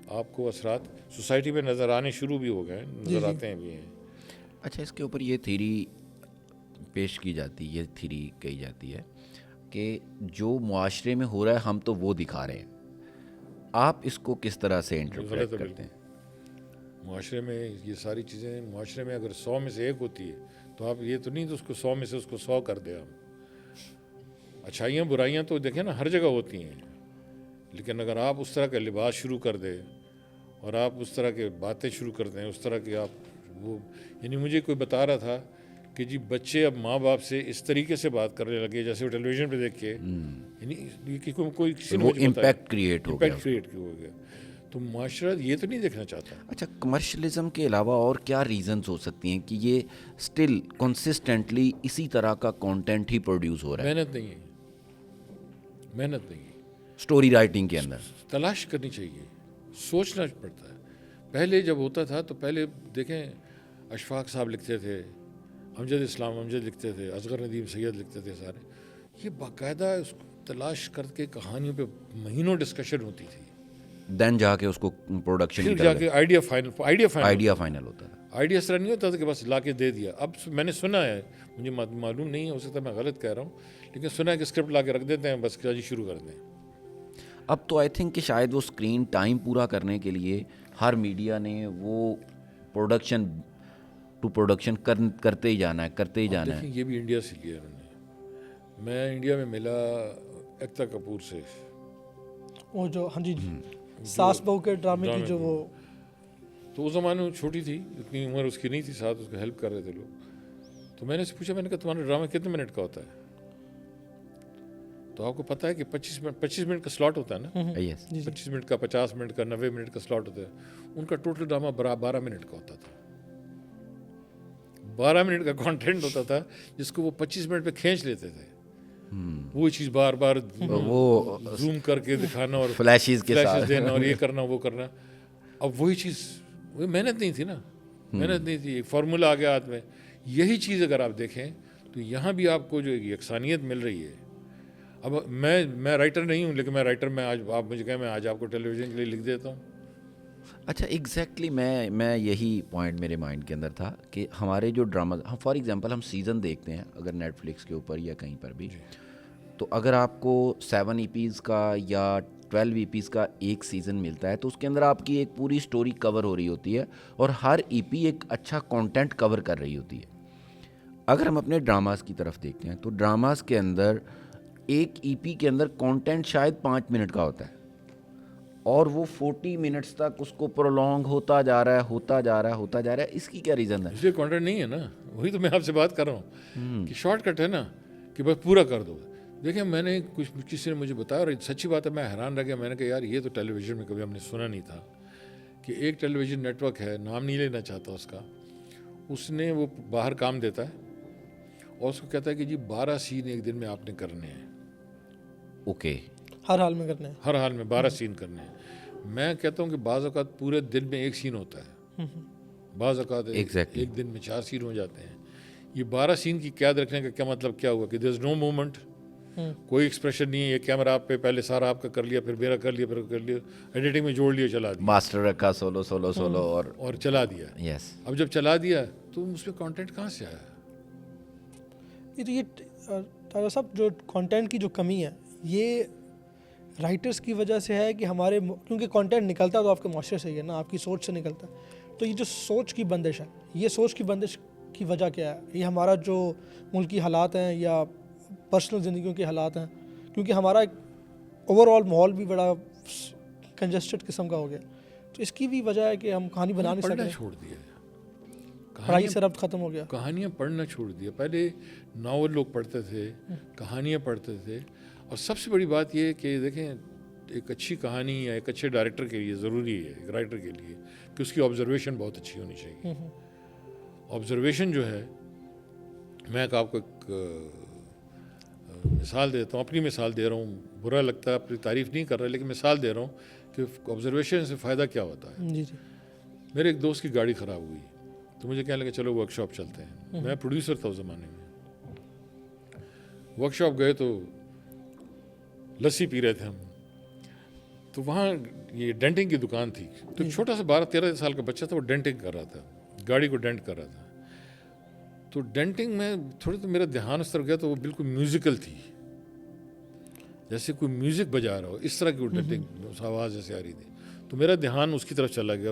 آپ کو اثرات سوسائٹی میں نظر آنے شروع بھی ہو گئے, نظر آتے ہیں بھی ہیں. اچھا, اس کے اوپر یہ تھیری پیش کی جاتی, یہ تھیری کہی جاتی ہے کہ جو معاشرے میں ہو رہا ہے ہم تو وہ دکھا رہے ہیں. آپ اس کو کس طرح سے انٹرپریٹ کرتے ہیں؟ معاشرے میں یہ ساری چیزیں معاشرے میں اگر 100 میں سے 1 ہوتی ہے تو آپ یہ تو نہیں تو اس کو 100 میں سے اس کو 100 کر دیں آپ. اچھائیاں برائیاں تو دیکھیں نا ہر جگہ ہوتی ہیں, لیکن اگر آپ اس طرح کا لباس شروع کر دیں اور آپ اس طرح کے باتیں شروع کر دیں, اس طرح کے آپ وہ, یعنی مجھے کوئی بتا رہا تھا کہ جی بچے اب ماں باپ سے اس طریقے سے بات کرنے لگے جیسے وہ ٹیلی ویژن پہ دیکھ کے, یعنی کوئی کسی نے وہ مجھے بتایا امپیکٹ کریٹ ہو گیا. امپیکٹ کریٹ ہو گیا. تو معاشرہ یہ تو نہیں دیکھنا چاہتا. اچھا, کمرشلزم کے علاوہ اور کیا ریزنز ہو سکتی ہیں کہ یہ اسٹل کنسسٹنٹلی اسی طرح کا کانٹینٹ ہی پروڈیوس ہو رہا ہے؟ محنت نہیں ہے, محنت نہیں ہے. اسٹوری رائٹنگ کے اندر تلاش کرنی چاہیے, سوچنا پڑتا ہے. پہلے جب ہوتا تھا تو پہلے دیکھیں اشفاق صاحب لکھتے تھے, امجد اسلام امجد لکھتے تھے, اصغر ندیم سید لکھتے تھے سارے. یہ باقاعدہ اس کو تلاش کر کے کہانیوں پہ مہینوں ڈسکشن ہوتی تھی. دین جا کے اس کو پروڈکشن پھر جا کے آئیڈیا فائنل ہوتا تھا. آئیڈیا اس طرح نہیں ہوتا تھا کہ بس لا کے دے دیا. اب میں نے سنا ہے, مجھے معلوم نہیں ہے, ہو سکتا ہے میں غلط کہہ رہا ہوں, لیکن سنا ہے کہ اسکرپٹ لا کے رکھ دیتے ہیں, بس جی شروع کر دیں. اب تو آئی تھنک کہ شاید وہ اسکرین ٹائم پورا کرنے کے لیے ہر میڈیا نے وہ پروڈکشن ٹو پروڈکشن کرتے ہی جانا ہے. دیکھیں یہ بھی انڈیا سے لیا انہوں نے. میں انڈیا میں ملا ایکتا کپور سے, وہ جو ہاں جی ساس بہو کے ڈرامے کی جو وہ, تو اس زمانے میں چھوٹی تھی, اتنی عمر اس کی نہیں تھی, ساتھ اس کو ہیلپ کر رہے تھے لوگ. تو میں نے سے پوچھا, میں نے کہا تمہارا ڈرامہ کتنے منٹ کا ہوتا ہے؟ تو آپ کو پتہ ہے کہ 25 منٹ کا سلاٹ ہوتا ہے نا, 25 منٹ کا, 50 منٹ کا, 90 منٹ کا سلاٹ ہوتا ہے. ان کا ٹوٹل ڈرامہ 12 منٹ کا ہوتا تھا. 12 منٹ کا کانٹینٹ ہوتا تھا جس کو وہ 25 منٹ پہ کھینچ لیتے تھے. وہ چیز بار بار وہ زوم کر کے دکھانا اور فلیشز کے ساتھ دینا اور یہ کرنا وہ کرنا. اب وہی چیز, وہی محنت نہیں تھی نا, محنت نہیں تھی, ایک فارمولا آ گیا ہاتھ میں. یہی چیز اگر آپ دیکھیں تو یہاں بھی آپ کو جو یکسانیت مل رہی ہے. اب میں رائٹر نہیں ہوں, لیکن میں رائٹر میں آج آپ مجھے کہیں میں آج آپ کو ٹیلی ویژن کے لیے لکھ دیتا ہوں. اچھا ایگزیکٹلی میں یہی پوائنٹ میرے مائنڈ کے اندر تھا کہ ہمارے جو ڈراماز, ہم فار ایگزامپل ہم سیزن دیکھتے ہیں اگر نیٹ فلکس کے اوپر یا کہیں پر بھی, تو اگر آپ کو 7 ایپیز کا یا 12 ایپیز کا ایک سیزن ملتا ہے تو اس کے اندر آپ کی ایک پوری سٹوری کور ہو رہی ہوتی ہے اور ہر ای پی ایک اچھا کانٹینٹ کور کر رہی ہوتی ہے. اگر ہم اپنے ڈراماز کی طرف دیکھتے ہیں تو ڈراماز کے اندر ایک ای پی کے اندر کانٹینٹ شاید 5 منٹ کا ہوتا ہے اور وہ 40 منٹس تک اس کو پرولونگ ہوتا جا رہا ہے. اس کی کیا ریزن ہے؟ اس لیے کانٹینٹ نہیں ہے نا, وہی تو میں آپ سے بات کر رہا ہوں کہ شارٹ کٹ ہے نا کہ بس پورا کر دو. دیکھیں میں نے کسی نے مجھے بتایا اور سچی بات ہے, میں حیران رہ گیا. میں نے کہا یار یہ تو ٹیلی ویژن میں کبھی ہم نے سنا نہیں تھا کہ ایک ٹیلی ویژن نیٹ ورک ہے, نام نہیں لینا چاہتا اس کا, اس نے وہ باہر کام دیتا ہے اور اس کو کہتا ہے کہ جی 12 سین ایک دن میں آپ نے کرنے ہیں. اوکے, ہر حال میں کرنا ہے, ہر حال میں 12 سین کرنے ہیں. میں کہتا ہوں کہ بعض اوقات پورے دن میں ایک سین ہوتا ہے, بعض اوقات ایک دن میں 4 سین ہو جاتے ہیں. یہ 12 سین کی قید رکھنے کا کیا مطلب کیا ہوا کہ دیر از نو موومنٹ, کوئی ایکسپریشن نہیں ہے. یہ کیمرہ آپ پہ پہلے سارا آپ کا کر لیا, پھر میرا کر لیا, پھر کر لیا, ایڈیٹنگ میں جوڑ لیا, چلا دیا, ماسٹر رکھا سولو اور چلا دیا. یس, اب جب چلا دیا تو اس پہ کانٹینٹ کہاں سے آیا؟ یہ ٹاٹا صاحب جو کانٹینٹ کی جو کمی ہے یہ رائٹرس کی وجہ سے ہے کہ ہمارے, کیونکہ کانٹینٹ نکلتا تو آپ کے معاشرے سے ہی ہے نا, آپ کی سوچ سے نکلتا ہے. تو یہ جو سوچ کی بندش ہے, یہ سوچ کی بندش کی وجہ کیا ہے؟ یہ ہمارا جو ملکی حالات ہیں یا پرسنل زندگیوں کے حالات ہیں, کیونکہ ہمارا ایک اوور آل ماحول بھی بڑا کنجسٹڈ قسم کا ہو گیا. تو اس کی بھی وجہ ہے کہ ہم کہانی بنا نہیں سکتے, چھوڑ دیا, پڑھائی سے ربط ختم ہو گیا, کہانیاں پڑھنا چھوڑ دیا. پہلے ناول لوگ پڑھتے تھے, کہانیاں پڑھتے تھے. اور سب سے بڑی بات یہ کہ دیکھیں ایک اچھی کہانی یا ایک اچھے ڈائریکٹر کے لیے ضروری ہے, ایک رائٹر کے لیے, کہ اس کی آبزرویشن بہت اچھی ہونی چاہیے. آبزرویشن جو ہے, میں آپ کو ایک مثال دیتا ہوں, اپنی مثال دے رہا ہوں, برا لگتا ہے, اپنی تعریف نہیں کر رہا, لیکن مثال دے رہا ہوں کہ آبزرویشن سے فائدہ کیا ہوتا ہے. جی جی. میرے ایک دوست کی گاڑی خراب ہوئی تو مجھے کہنے لگا چلو ورک شاپ چلتے ہیں. میں پروڈیوسر تھا اس زمانے میں. ورک شاپ گئے تو لسی پی رہے تھے ہم, تو وہاں یہ ڈینٹنگ کی دکان تھی. تو ایک چھوٹا سا 12-13 سال کا بچہ تھا, وہ ڈینٹنگ کر رہا تھا, گاڑی کو ڈینٹ کر رہا تھا. تو ڈینٹنگ میں تھوڑا تو میرا دھیان اس طرف گیا تو وہ بالکل میوزیکل تھی, جیسے کوئی میوزک بجا رہا ہو, اس طرح کی وہ ڈینٹنگ آواز جیسے آ رہی تھی. تو میرا دھیان اس کی طرف چلا گیا,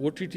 OTT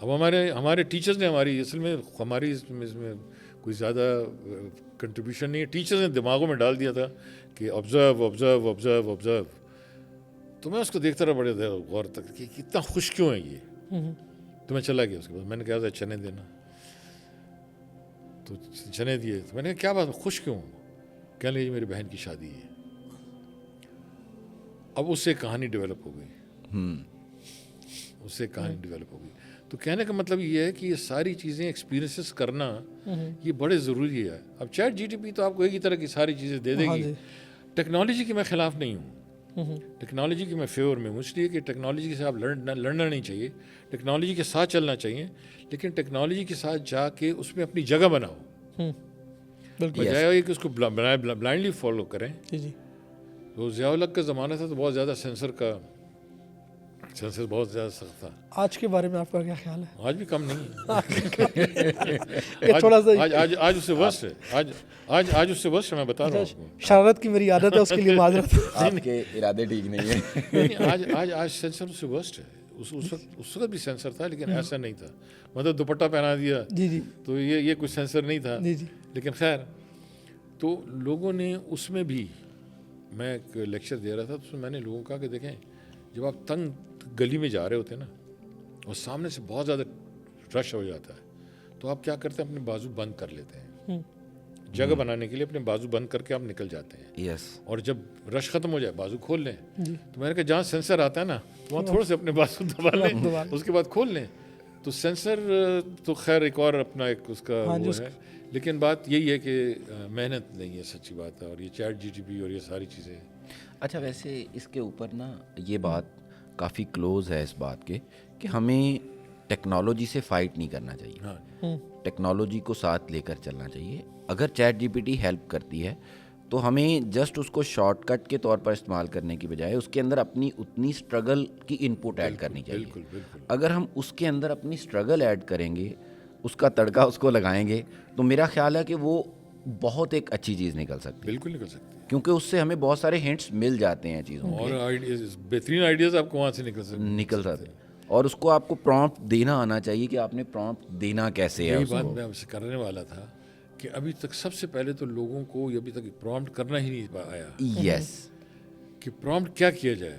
اب ہمارے ٹیچرز نے اصل میں ہماری اس میں کوئی زیادہ کنٹریبیوشن نہیں ہے. ٹیچرز نے دماغوں میں ڈال دیا تھا کہ آبزرو آبزرو آبزرو آبزرو. تو میں اس کو دیکھتا رہا بڑے غور تک کہ اتنا خوش کیوں ہے یہ. تو میں چلا گیا. اس کے بعد میں نے کہا تھا چنے دینا, تو چنے دیے. تو میں نے کہا کیا بات, خوش کیوں ہوں؟ کہنے لگے میری بہن کی شادی ہے. اب اس سے کہانی ڈیولپ ہو گئی, اس سے کہانی ڈیولپ ہو گئی. تو کہنے کا مطلب یہ ہے کہ یہ ساری چیزیں ایکسپیرینسز کرنا یہ بڑے ضروری ہے. اب چیٹ جی ٹی پی تو آپ کو ایک ہی طرح کی ساری چیزیں دے دے گی. ٹیکنالوجی کی میں خلاف نہیں ہوں, ٹیکنالوجی کی میں فیور میں ہوں, اس لیے کہ ٹیکنالوجی سے آپ لڑنا نہیں چاہیے, ٹیکنالوجی کے ساتھ چلنا چاہیے, لیکن ٹیکنالوجی کے ساتھ جا کے اس میں اپنی جگہ بناؤ, بجائے کہ اس کو بلائنڈلی فالو کریں. تو ضیاء الحق کا زمانہ تھا تو بہت زیادہ سینسر بہت زیادہ سخت تھا. آج کے بارے میں آپ کا کیا خیال ہے؟ آج بھی کم نہیں ہے, تھوڑا سا آج اس سے ورسٹ ہے. آج اس سے ورسٹ ہے, میں بتا رہا ہوں آپ کو. شرارت کی میری عادت ہے, اس کے لیے معذرت. آپ کے ارادے ٹھیک نہیں ہیں. آج سینسر اس سے ورسٹ ہے. اس وقت بھی سینسر تھا لیکن ایسا نہیں تھا. مطلب دوپٹہ پہنا دیا تو یہ کوئی سینسر نہیں تھا. لیکن خیر, تو لوگوں نے اس میں بھی, میں ایک لیکچر دے رہا تھا تو اس میں نے لوگوں کو کہا کہ دیکھیں, جب آپ تنگ گلی میں جا رہے ہوتے ہیں نا اور سامنے سے بہت زیادہ رش ہو جاتا ہے, تو آپ کیا کرتے ہیں, اپنے بازو بند کر لیتے ہیں. جگہ بنانے کے لیے اپنے بازو بند کر کے آپ نکل جاتے ہیں. اور جب رش ختم ہو جائے بازو کھول لیں. تو میں نے کہا جہاں سینسر آتا ہے نا وہاں تھوڑے سے اپنے بازو دبا لیں, اس کے بعد کھول لیں. تو سینسر تو خیر ایک اور اپنا ایک اس کا وہ ہے, لیکن بات یہی ہے کہ محنت نہیں ہے, سچی بات ہے. اور یہ چیٹ جی ٹی پی اور یہ ساری چیزیں. اچھا, ویسے اس کے اوپر نا یہ بات کافی کلوز ہے اس بات کے کہ ہمیں ٹیکنالوجی سے فائٹ نہیں کرنا چاہیے, ٹیکنالوجی کو ساتھ لے کر چلنا چاہیے. اگر ChatGPT help کرتی ہے تو ہمیں جسٹ اس کو شارٹ کٹ کے طور پر استعمال کرنے کی بجائے اس کے اندر اپنی اتنی اسٹرگل کی ان پٹ ایڈ کرنی چاہیے. اگر ہم اس کے اندر اپنی اسٹرگل ایڈ کریں گے, اس کا تڑکا اس کو لگائیں گے, تو میرا خیال ہے کہ وہ بہت ایک اچھی چیز نکل سکتی ہے. بالکل نکل سکتی ہے, کیونکہ اس سے ہمیں بہت سارے ہنٹس مل جاتے ہیں چیزوں کے, اور بہترین آئیڈیاز آپ کو وہاں سے نکل سکتے ہیں. اور اس کو آپ کو پرومپٹ دینا آنا چاہیے کہ آپ نے پرومپٹ دینا کیسے ہے. یہی بات میں آپ سے کرنے والا تھا کہ ابھی تک سب سے پہلے تو لوگوں کو ابھی تک پرومپٹ کرنا ہی نہیں آیا. یس, کہ پرومپٹ کیا کیا جائے,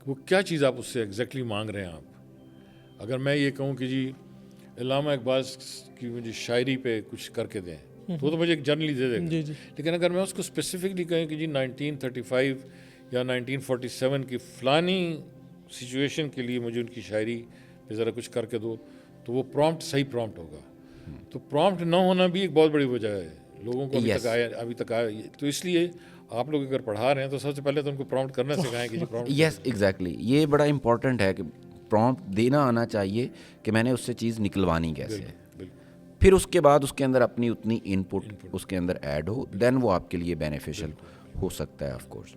وہ کیا چیز آپ اس سے ایگزیکٹلی مانگ رہے ہیں. آپ اگر میں یہ کہوں کہ جی علامہ اقبال کی مجھے شاعری پہ کچھ کر کے دیں تو مجھے ایک جرنلی دے دے گا. لیکن اگر میں اس کو اسپیسیفکلی کہیں کہ جی 1935 یا 1947 کی فلانی سچویشن کے لیے مجھے ان کی شاعری پہ ذرا کچھ کر کے دو, تو وہ پرومپٹ صحیح پرومپٹ ہوگا. تو پرومپٹ نہ ہونا بھی ایک بہت بڑی وجہ ہے لوگوں کو ابھی تک آیا. تو اس لیے آپ لوگ اگر پڑھا رہے ہیں تو سب سے پہلے تو ان کو پرومپٹ کرنا سکھائیں کہ جی پرومپٹ. یس ایگزیکٹلی, یہ بڑا امپورٹنٹ ہے کہ پرومپٹ دینا آنا چاہیے کہ میں نے اس سے چیز نکلوانی کیسے ہے. پھر اس کے بعد اس کے اندر اپنی اتنی ان پٹ اس کے اندر ایڈ ہو, دین وہ آپ کے لیے بینیفیشل ہو سکتا ہے آف کورس.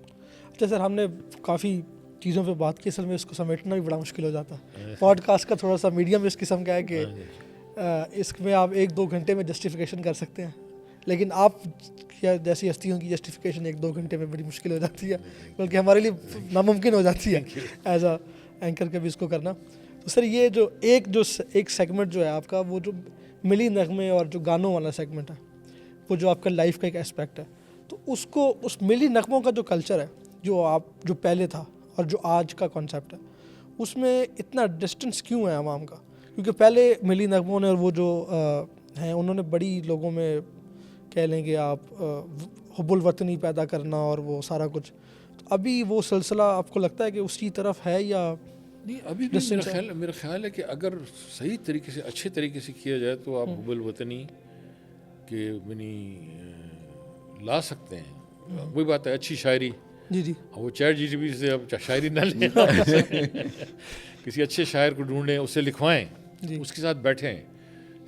اچھا سر, ہم نے کافی چیزوں پہ بات کی, اصل میں اس کو سمیٹنا بھی بڑا مشکل ہو جاتا ہے. پوڈ کاسٹ کا تھوڑا سا میڈیم اس قسم کا ہے کہ اس میں آپ 1-2 گھنٹے میں جسٹیفیکیشن کر سکتے ہیں, لیکن آپ جیسی ہستیوں کی جسٹیفیکیشن 1-2 گھنٹے میں بڑی مشکل ہو جاتی ہے, بلکہ ہمارے لیے ناممکن ہو جاتی ہے ایز اے اینکر کا بھی اس کو کرنا. تو سر یہ جو ایک سیگمنٹ جو ہے آپ کا, وہ جو ملی نغمے اور جو گانوں والا سیگمنٹ ہے, وہ جو آپ کا لائف کا ایک اسپیکٹ ہے, تو اس کو اس ملی نغموں کا جو کلچر ہے جو پہلے تھا اور جو آج کا کانسیپٹ ہے, اس میں اتنا ڈسٹنس کیوں ہے عوام کا؟ کیونکہ پہلے ملی نغموں نے اور وہ جو ہیں انہوں نے بڑی لوگوں میں کہہ لیں کہ آپ حب الوطنی پیدا کرنا اور وہ سارا کچھ, ابھی وہ سلسلہ آپ کو لگتا ہے کہ اسی طرف ہے یا نہیں؟ ابھی بھی میرا خیال ہے کہ اگر صحیح طریقے سے اچھے طریقے سے کیا جائے تو آپ حب الوطنی کے لا سکتے ہیں. وہی بات ہے, اچھی شاعری. جی وہ چیٹ جی ٹی پی سے اب شاعری نہ لیں, کسی اچھے شاعر کو ڈھونڈیں, اس سے لکھوائیں, اس کے ساتھ بیٹھیں,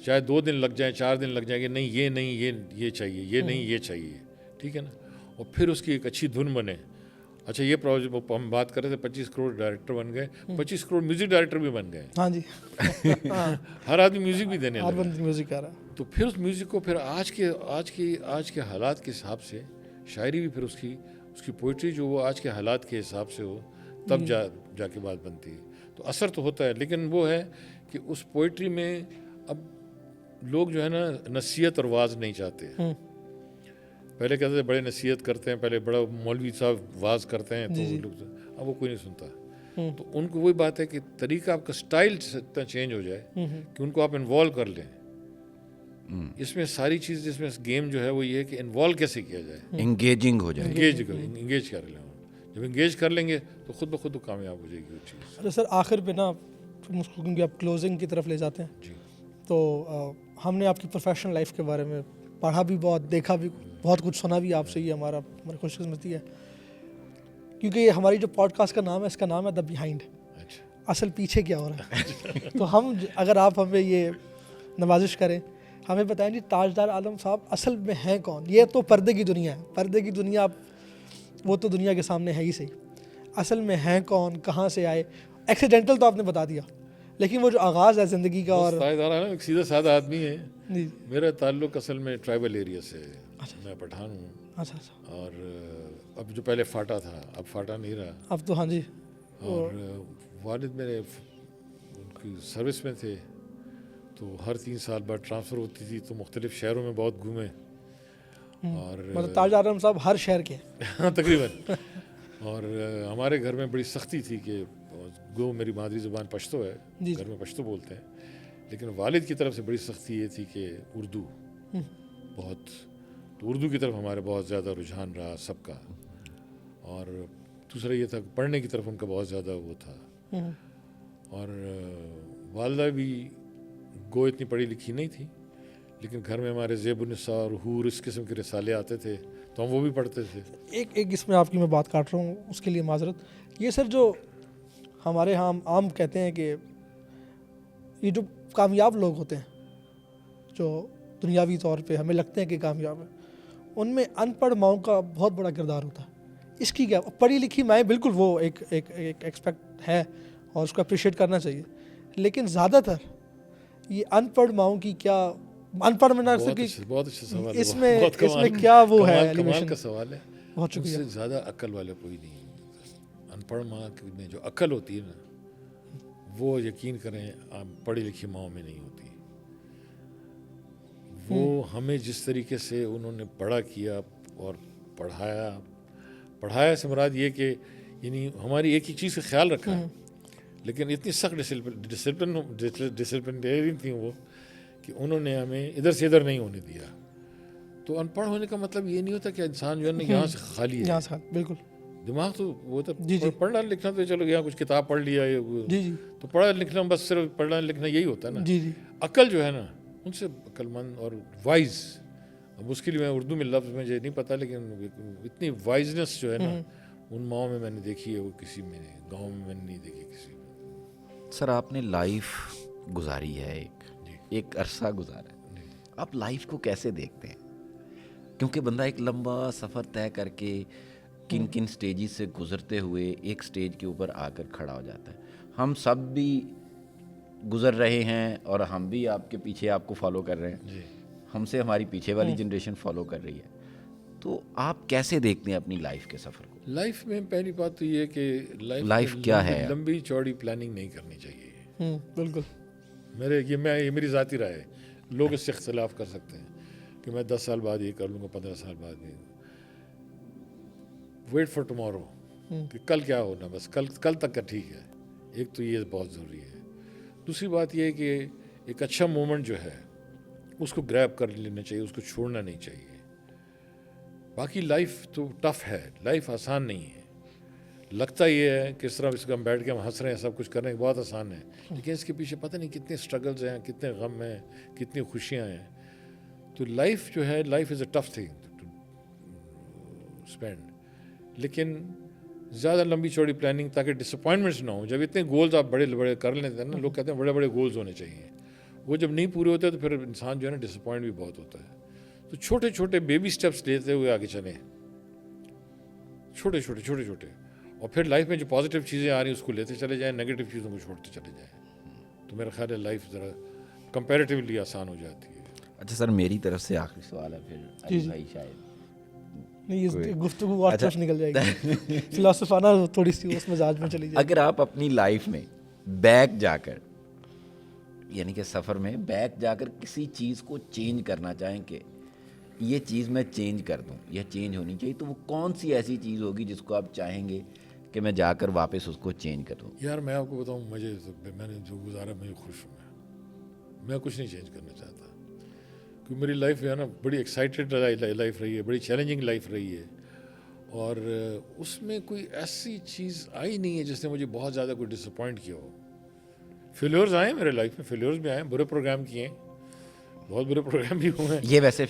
چاہے 2 دن لگ جائیں 4 دن لگ جائیں کہ نہیں یہ چاہیے, یہ نہیں یہ چاہیے, ٹھیک ہے نا, اور پھر اس کی ایک اچھی دھن بنے. اچھا یہ پروجیکٹ ہم بات کر رہے تھے 25 کروڑ ڈائریکٹر بن گئے, 25 کروڑ میوزک ڈائریکٹر بھی بن گئے. ہاں جی, ہر آدمی میوزک بھی دینے لگا, میوزک آ رہا ہے. تو پھر اس میوزک کو پھر آج کے حالات کے حساب سے شاعری بھی پھر اس کی پوئٹری جو وہ آج کے حالات کے حساب سے ہو تب جا کے بات بنتی ہے. تو اثر تو ہوتا ہے, لیکن وہ ہے کہ اس پوئٹری میں اب لوگ جو ہے نا نصیحت اور واز نہیں چاہتے. پہلے کہتے تھے بڑے نصیحت کرتے ہیں, پہلے بڑا مولوی صاحب واز کرتے ہیں, تو اب وہ کوئی نہیں سنتا. تو ان کو وہی بات ہے کہ طریقہ آپ کا اسٹائل اتنا چینج ہو جائے کہ ان کو آپ انوالو کر لیں. اس میں ساری چیز جس میں گیم جو ہے وہ یہ ہے کہ انوالو کیسے کیا جائے, انگیجنگ ہو جائے. انگیج کر لیں. جب انگیج کر لیں گے تو خود بخود کامیاب ہو جائے گی وہ چیز. اچھا سر, آخر پہ نا کیونکہ آپ کلوزنگ کی طرف لے جاتے ہیں, جی تو ہم نے آپ کی پروفیشنل لائف کے بارے میں پڑھا بھی بہت, دیکھا بھی بہت کچھ, سنا بھی آپ سے. یہ ہماری خوش قسمتی ہے کیونکہ یہ ہماری جو پوڈ کاسٹ کا نام ہے, اس کا نام ہے دا بیہائنڈ. اصل پیچھے کیا ہو رہا ہے. تو ہم اگر آپ ہمیں یہ نوازش کریں, ہمیں بتائیں جی تاجدار عالم صاحب اصل میں ہیں کون. یہ تو پردے کی دنیا ہے, پردے کی دنیا وہ تو دنیا کے سامنے ہے ہی صحیح. اصل میں ہیں کون, کہاں سے آئے. ایکسیڈنٹل تو آپ نے بتا دیا, لیکن وہ جو آغاز ہے زندگی کا. اور ایک سیدھا سادہ آدمی ہے. جی میرا تعلق اصل میں ٹرائبل ایریا سے ہے. میں پٹھان ہوں. اچھا اچھا. اور اب جو پہلے فاٹا تھا اب فاٹا نہیں رہا. اب تو ہاں جی. اور والد میرے ان کی سروس میں تھے, تو ہر 3 سال بعد ٹرانسفر ہوتی تھی, تو مختلف شہروں میں بہت گھومے. اور مطلب تاجدار عالم صاحب ہر شہر کے تقریباً. اور ہمارے گھر میں بڑی سختی تھی کہ گو میری مادری زبان پشتو ہے, گھر میں پشتو بولتے ہیں, لیکن والد کی طرف سے بڑی سختی یہ تھی کہ اردو بہت, تو اردو کی طرف ہمارے بہت زیادہ رجحان رہا سب کا. اور دوسرا یہ تھا کہ پڑھنے کی طرف ان کا بہت زیادہ وہ تھا. اور والدہ بھی گو اتنی پڑھی لکھی نہیں تھی, لیکن گھر میں ہمارے زیب النساء اور حور اس قسم کے رسالے آتے تھے, تو ہم وہ بھی پڑھتے تھے. ایک اس میں آپ کی میں بات کاٹ رہا ہوں, اس کے لیے معذرت. یہ سر جو ہمارے ہاں عام کہتے ہیں کہ یہ جو کامیاب لوگ ہوتے ہیں جو دنیاوی طور پہ ہمیں لگتے ہیں کہ کامیاب ہیں, ان میں ان پڑھ ماؤں کا بہت بڑا کردار ہوتا ہے. اس کی کیا, پڑھی لکھی مائیں بالکل وہ ایک ایکسپیکٹ ہے اور اس کو اپریشیٹ کرنا چاہیے, لیکن زیادہ تر یہ ان پڑھ ماؤں کی کیا, ان پڑھ میں نہ بہت اچھا سوال ہے. اس میں کیا وہ ہے, کمال کا سوال ہے. بہت اس شکریہ. سے زیادہ عقل والے کوئی نہیں. ان پڑھ ماں میں جو عقل ہوتی ہے نا, وہ یقین کریں پڑھی لکھی ماؤں میں نہیں ہوتی. وہ ہمیں جس طریقے سے انہوں نے بڑا کیا اور پڑھایا سے مراد یہ کہ یعنی ہماری ایک ہی چیز کا خیال رکھا ہے, لیکن اتنی سخت ڈسپلنریئن تھیں وہ کہ انہوں نے ہمیں ادھر سے ادھر نہیں ہونے دیا. تو ان پڑھ ہونے کا مطلب یہ نہیں ہوتا کہ انسان جو ہے نا یہاں سے خالی ہے. بالکل دماغ تو وہ تو پڑھنا لکھنا تو چلو یہاں کچھ کتاب پڑھ لیا, تو پڑھا لکھنا بس صرف پڑھنا لکھنا یہی ہوتا ہے نا. عقل جو ہے نا ان سے عقل مند اور وائز, اب اس کے لیے میں اردو میں لفظ مجھے نہیں پتہ, لیکن اتنی وائزنس جو ہے نا ان ماؤں میں نے دیکھی ہے, وہ کسی میں گاؤں میں نے نہیں دیکھی کسی میں. سر آپ نے لائف گزاری ہے, ایک عرصہ گزارا ہے, آپ لائف کو کیسے دیکھتے ہیں؟ کیونکہ بندہ ایک لمبا سفر طے کر کے کن کن سٹیجز سے گزرتے ہوئے ایک سٹیج کے اوپر آ کر کھڑا ہو جاتا ہے. ہم سب بھی گزر رہے ہیں اور ہم بھی آپ کے پیچھے آپ کو فالو کر رہے ہیں, ہم سے ہماری پیچھے والی جنریشن فالو کر رہی ہے. تو آپ کیسے دیکھتے ہیں اپنی لائف کے سفر کو؟ لائف میں پہلی بات تو یہ ہے کہ لائف کیا ہے, لمبی چوڑی پلاننگ نہیں کرنی چاہیے. بالکل یہ میری ذاتی رائے ہے. لوگ اس سے اختلاف کر سکتے ہیں کہ میں 10 سال بعد یہ کر لوں گا, 15 سال بعد بھی. ویٹ فار ٹمارو, کہ کل کیا ہونا, بس کل تک کا ٹھیک ہے. ایک تو یہ بہت ضروری ہے. دوسری بات یہ ہے کہ ایک اچھا مومنٹ جو ہے اس کو گریب کر لینا چاہیے, اس کو چھوڑنا نہیں چاہیے. باقی لائف تو ٹف ہے, لائف آسان نہیں ہے. لگتا یہ ہے کہ اس طرح اس کو ہم بیٹھ کے ہم ہنس رہے ہیں, سب کچھ کر رہے ہیں, بہت آسان ہے, لیکن اس کے پیچھے پتہ نہیں کتنے اسٹرگلز ہیں, کتنے غم ہیں, کتنی خوشیاں ہیں. تو لائف جو ہے, life is a tough thing to spend. لیکن زیادہ لمبی چوڑی پلاننگ تاکہ ڈس اپوائنٹمنٹس نہ ہوں. جب اتنے گولز آپ بڑے بڑے کر لیتے ہیں نا, لوگ کہتے ہیں بڑے بڑے گولز ہونے چاہیے, وہ جب نہیں پورے ہوتے تو پھر انسان جو ہے نا ڈس اپوائنٹ بھی بہت ہوتا ہے. تو چھوٹے چھوٹے بیبی اسٹیپس لیتے ہوئے آگے چلیں, چھوٹے چھوٹے, اور پھر لائف میں جو پازیٹیو چیزیں آ رہی ہیں اس کو لیتے چلے جائیں, نیگیٹو چیزوں کو چھوڑتے چلے جائیں. تو میرا خیال ہے لائف ذرا کمپیریٹیولی آسان ہو جاتی ہے. اچھا سر, میری طرف سے آخری سوال ہے پھر علی بھائی شاید نہیں, اس گفتگو اور کچھ نکل جائے گی, فلسفانہ تھوڑی سی اس مزاج میں چلی جائے. اگر آپ اپنی لائف میں بیک جا کر یعنی کہ سفر میں بیک جا کر کسی چیز کو چینج کرنا چاہیں کہ یہ چیز میں چینج کر دوں یا چینج ہونی چاہیے، تو وہ کون سی ایسی چیز ہوگی جس کو آپ چاہیں گے کہ میں جا کر واپس اس کو چینج کر دوں؟ یار میں آپ کو بتاؤں، میں نے جو گزارا مجھے خوش ہوں میں کچھ نہیں چینج کرنا چاہتا، کیونکہ میری لائف جو ہے نا بڑی ایکسائٹیڈ لائف رہی ہے، بڑی چیلنجنگ لائف رہی ہے، اور اس میں کوئی ایسی چیز آئی نہیں ہے جس نے مجھے بہت زیادہ کوئی ڈس اپوائنٹ کیا ہو۔ فیلیورز آئے میرے لائف میں، فیلیورز بھی آئے، برے پروگرام کیے ہیں، بہت برے پروگرام بھی ہوئے ہیں۔ یہ ویسے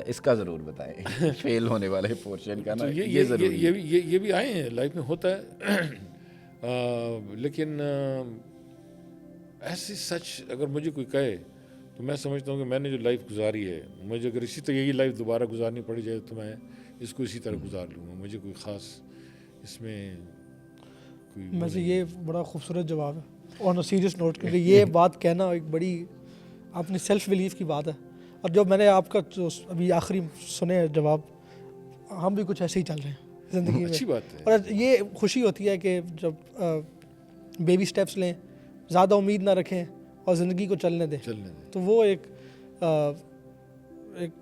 اس کا ضرور بتائیں فیل ہونے والے پورشن کا نا، یہ ضروری ہے۔ یہ بھی آئے ہیں، لائف میں ہوتا ہے، لیکن ایسی سچ اگر مجھے کوئی کہے تو میں سمجھتا ہوں کہ میں نے جو لائف گزاری ہے، مجھے اگر اسی طرح یہی لائف دوبارہ گزارنی پڑ جائے تو میں اس کو اسی طرح گزار لوں گا، مجھے کوئی خاص اس میں کوئی ویسے یہ بڑا خوبصورت جواب ہے آن اے سیریس نوٹ، کیونکہ یہ بات کہنا ایک بڑی اپنی سیلف بلیف کی بات ہے، اور جو میں نے آپ کا جو ابھی آخری سنے جواب، ہم بھی کچھ ایسے ہی چل رہے ہیں زندگی میں، اچھی بات ہے، اور یہ خوشی ہوتی ہے کہ جب بیبی سٹیپس لیں، زیادہ امید نہ رکھیں اور زندگی کو چلنے دیں، تو وہ ایک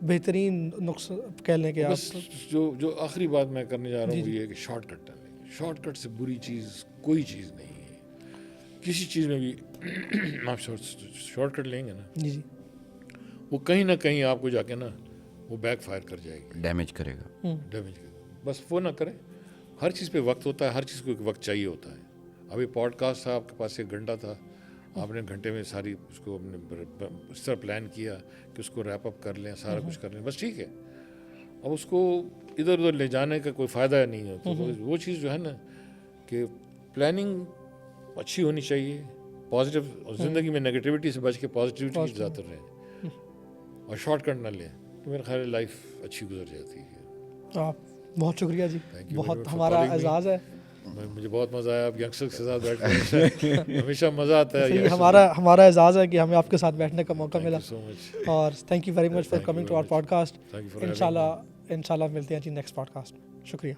بہترین نقص کہہ لیں کہ بس آپ جو آخری بات میں کرنے جا رہا ہوں وہ یہ ہے کہ شارٹ کٹ ڈالیں، شارٹ کٹ سے بری چیز کوئی چیز نہیں ہے، کسی چیز میں بھی آپ شارٹ کٹ لیں گے نا، جی جی وہ کہیں نہ کہیں آپ کو جا کے نا وہ بیک فائر کر جائے گی، ڈیمیج کرے گا، ڈیمیج کرے گا۔ بس وہ نہ کریں، ہر چیز پہ وقت ہوتا ہے، ہر چیز کو ایک وقت چاہیے ہوتا ہے۔ ابھی پوڈ کاسٹ تھا آپ کے پاس، 1 گھنٹہ تھا، آپ نے گھنٹے میں ساری اس کو اس طرح پلان کیا کہ اس کو ریپ اپ کر لیں، سارا کچھ کر لیں، بس ٹھیک ہے۔ اب اس کو ادھر ادھر لے جانے کا کوئی فائدہ نہیں ہے، تو وہ چیز جو ہے نا کہ پلاننگ اچھی ہونی چاہیے، پازیٹیو، اور زندگی میں نگیٹیوٹی سے بچ کے پازیٹیوٹی کی ذات رہیں اور شارٹ کٹ نہ لیں، تو میرے خیال لائف اچھی گزر جاتی ہے۔ آپ بہت شکریہ جی، بہت for ہمارا calling me. اعزاز ہے، مجھے بہت مزہ آیا، آپ ینگسٹر کے ساتھ بیٹھ ہمیشہ مزہ آتا ہے، صحیح، ہمارا اعزاز ہے کہ ہمیں آپ کے ساتھ بیٹھنے کا موقع ملا، سو مچ، اور thank you very much for coming to our podcast. Thank you for انشاء اللہ ملتے ہیں جی نیکسٹ پوڈ کاسٹ میں، شکریہ۔